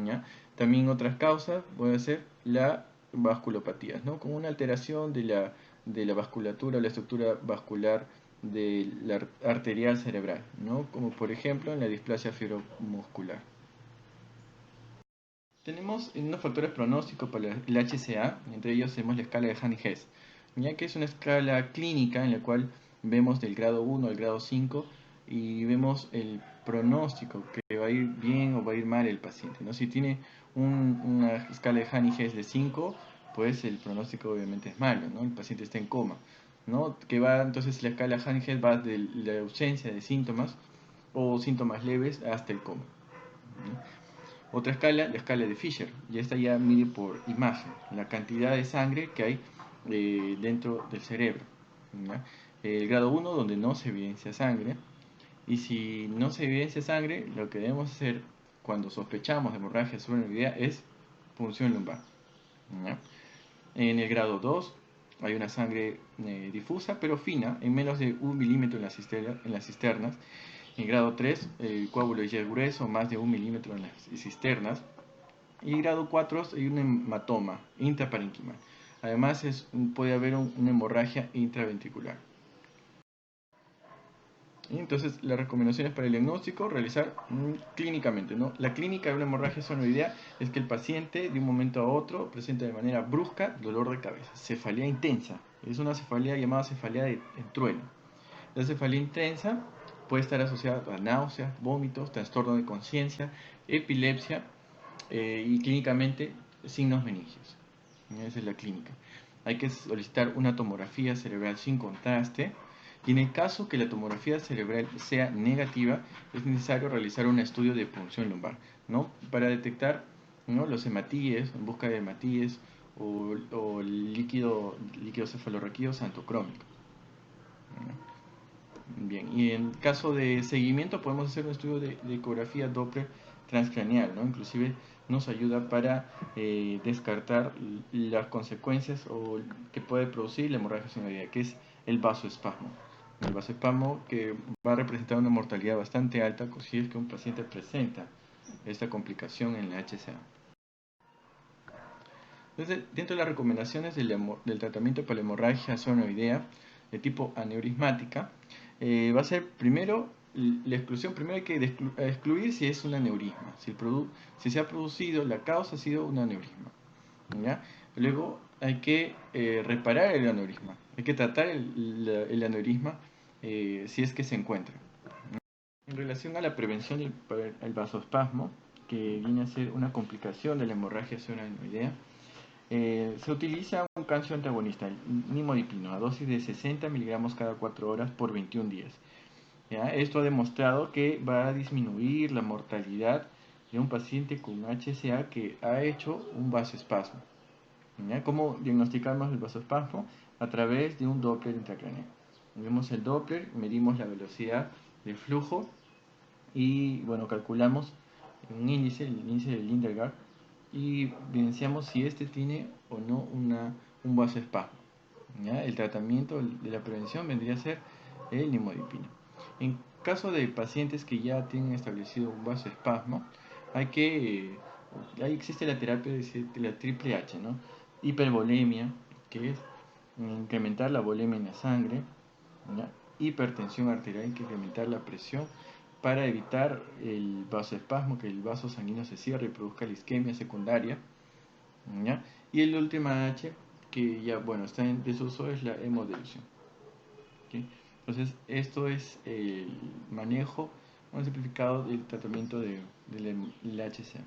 ¿ya? También otras causas puede ser la vasculopatía, ¿no? Como una alteración de la vasculatura o la estructura vascular de la arterial cerebral, ¿no? Como por ejemplo en la displasia fibromuscular. Tenemos unos factores pronósticos para el HCA, entre ellos tenemos la escala de Haney-Hess, ya que es una escala clínica en la cual vemos del grado 1 al grado 5 y vemos el pronóstico que va a ir bien o va a ir mal el paciente, ¿no? Si tiene una escala de Haney-Hess de 5, pues el pronóstico obviamente es malo, ¿no? El paciente está en coma, ¿no? Entonces la escala Haney-Hess va de la ausencia de síntomas o síntomas leves hasta el coma, ¿no? Otra escala, la escala de Fisher, y esta ya mide por imagen la cantidad de sangre que hay dentro del cerebro, ¿ya? El grado 1, donde no se evidencia sangre, y si no se evidencia sangre, lo que debemos hacer cuando sospechamos de hemorragia subaracnoidea es punción lumbar, ¿ya? En el grado 2 hay una sangre difusa pero fina, en menos de 1 milímetro en las cisternas. En grado 3, el coágulo ya es grueso, más de 1 milímetro en las cisternas. Y grado 4 hay un hematoma intraparenquimal. Además, puede haber una hemorragia intraventricular. Y entonces, las recomendaciones para el diagnóstico, realizar clínicamente, ¿no? La clínica de una hemorragia sonoidea es que el paciente de un momento a otro presenta de manera brusca dolor de cabeza, cefalea intensa. Es una cefalea llamada cefalea de trueno. La cefalea intensa puede estar asociado a náuseas, vómitos, trastorno de conciencia, epilepsia y clínicamente signos meningios. Esa es la clínica. Hay que solicitar una tomografía cerebral sin contraste y en el caso que la tomografía cerebral sea negativa, es necesario realizar un estudio de punción lumbar, ¿no? Para detectar, ¿no?, los hematíes, en busca de hematíes o líquido cefalorraquídeo santocrómico. Bien, y en caso de seguimiento podemos hacer un estudio de ecografía Doppler transcraneal, ¿no? Inclusive nos ayuda para descartar las consecuencias o que puede producir la hemorragia sinovial, que es el vasoespasmo. El vasoespasmo que va a representar una mortalidad bastante alta si es que un paciente presenta esta complicación en la HCA. Entonces, dentro de las recomendaciones del tratamiento para la hemorragia sinovial de tipo aneurismática, va a ser primero la exclusión. Primero hay que excluir si es un aneurisma, si se ha producido, la causa ha sido un aneurisma, ¿ya? Luego hay que reparar el aneurisma, hay que tratar el aneurisma si es que se encuentra. En relación a la prevención del vasoespasmo, que viene a ser una complicación de la hemorragia senoidea, se utiliza un calcio antagonista, el nimodipino, a dosis de 60 miligramos cada 4 horas por 21 días. ¿Ya? Esto ha demostrado que va a disminuir la mortalidad de un paciente con HCA que ha hecho un vasoespasmo. ¿Ya? ¿Cómo diagnosticamos el vasoespasmo? A través de un Doppler intracraneal. Vemos el Doppler, medimos la velocidad de flujo y bueno, calculamos un índice, el índice de Lindergaard, y evidenciamos si este tiene o no un vasoespasmo. ¿Ya? El tratamiento de la prevención vendría a ser el nimodipino. En caso de pacientes que ya tienen establecido un vasoespasmo, ahí existe la terapia de la triple H, ¿no? Hipervolemia, que es incrementar la volemia en la sangre, ¿ya? Hipertensión arterial, hay que incrementar la presión para evitar el vasoespasmo, que el vaso sanguíneo se cierre y produzca la isquemia secundaria, ¿ya? Y el última H, que ya, bueno, está en desuso, es la hemodilución. ¿Okay? Entonces, esto es el manejo, un simplificado del tratamiento de la HCA.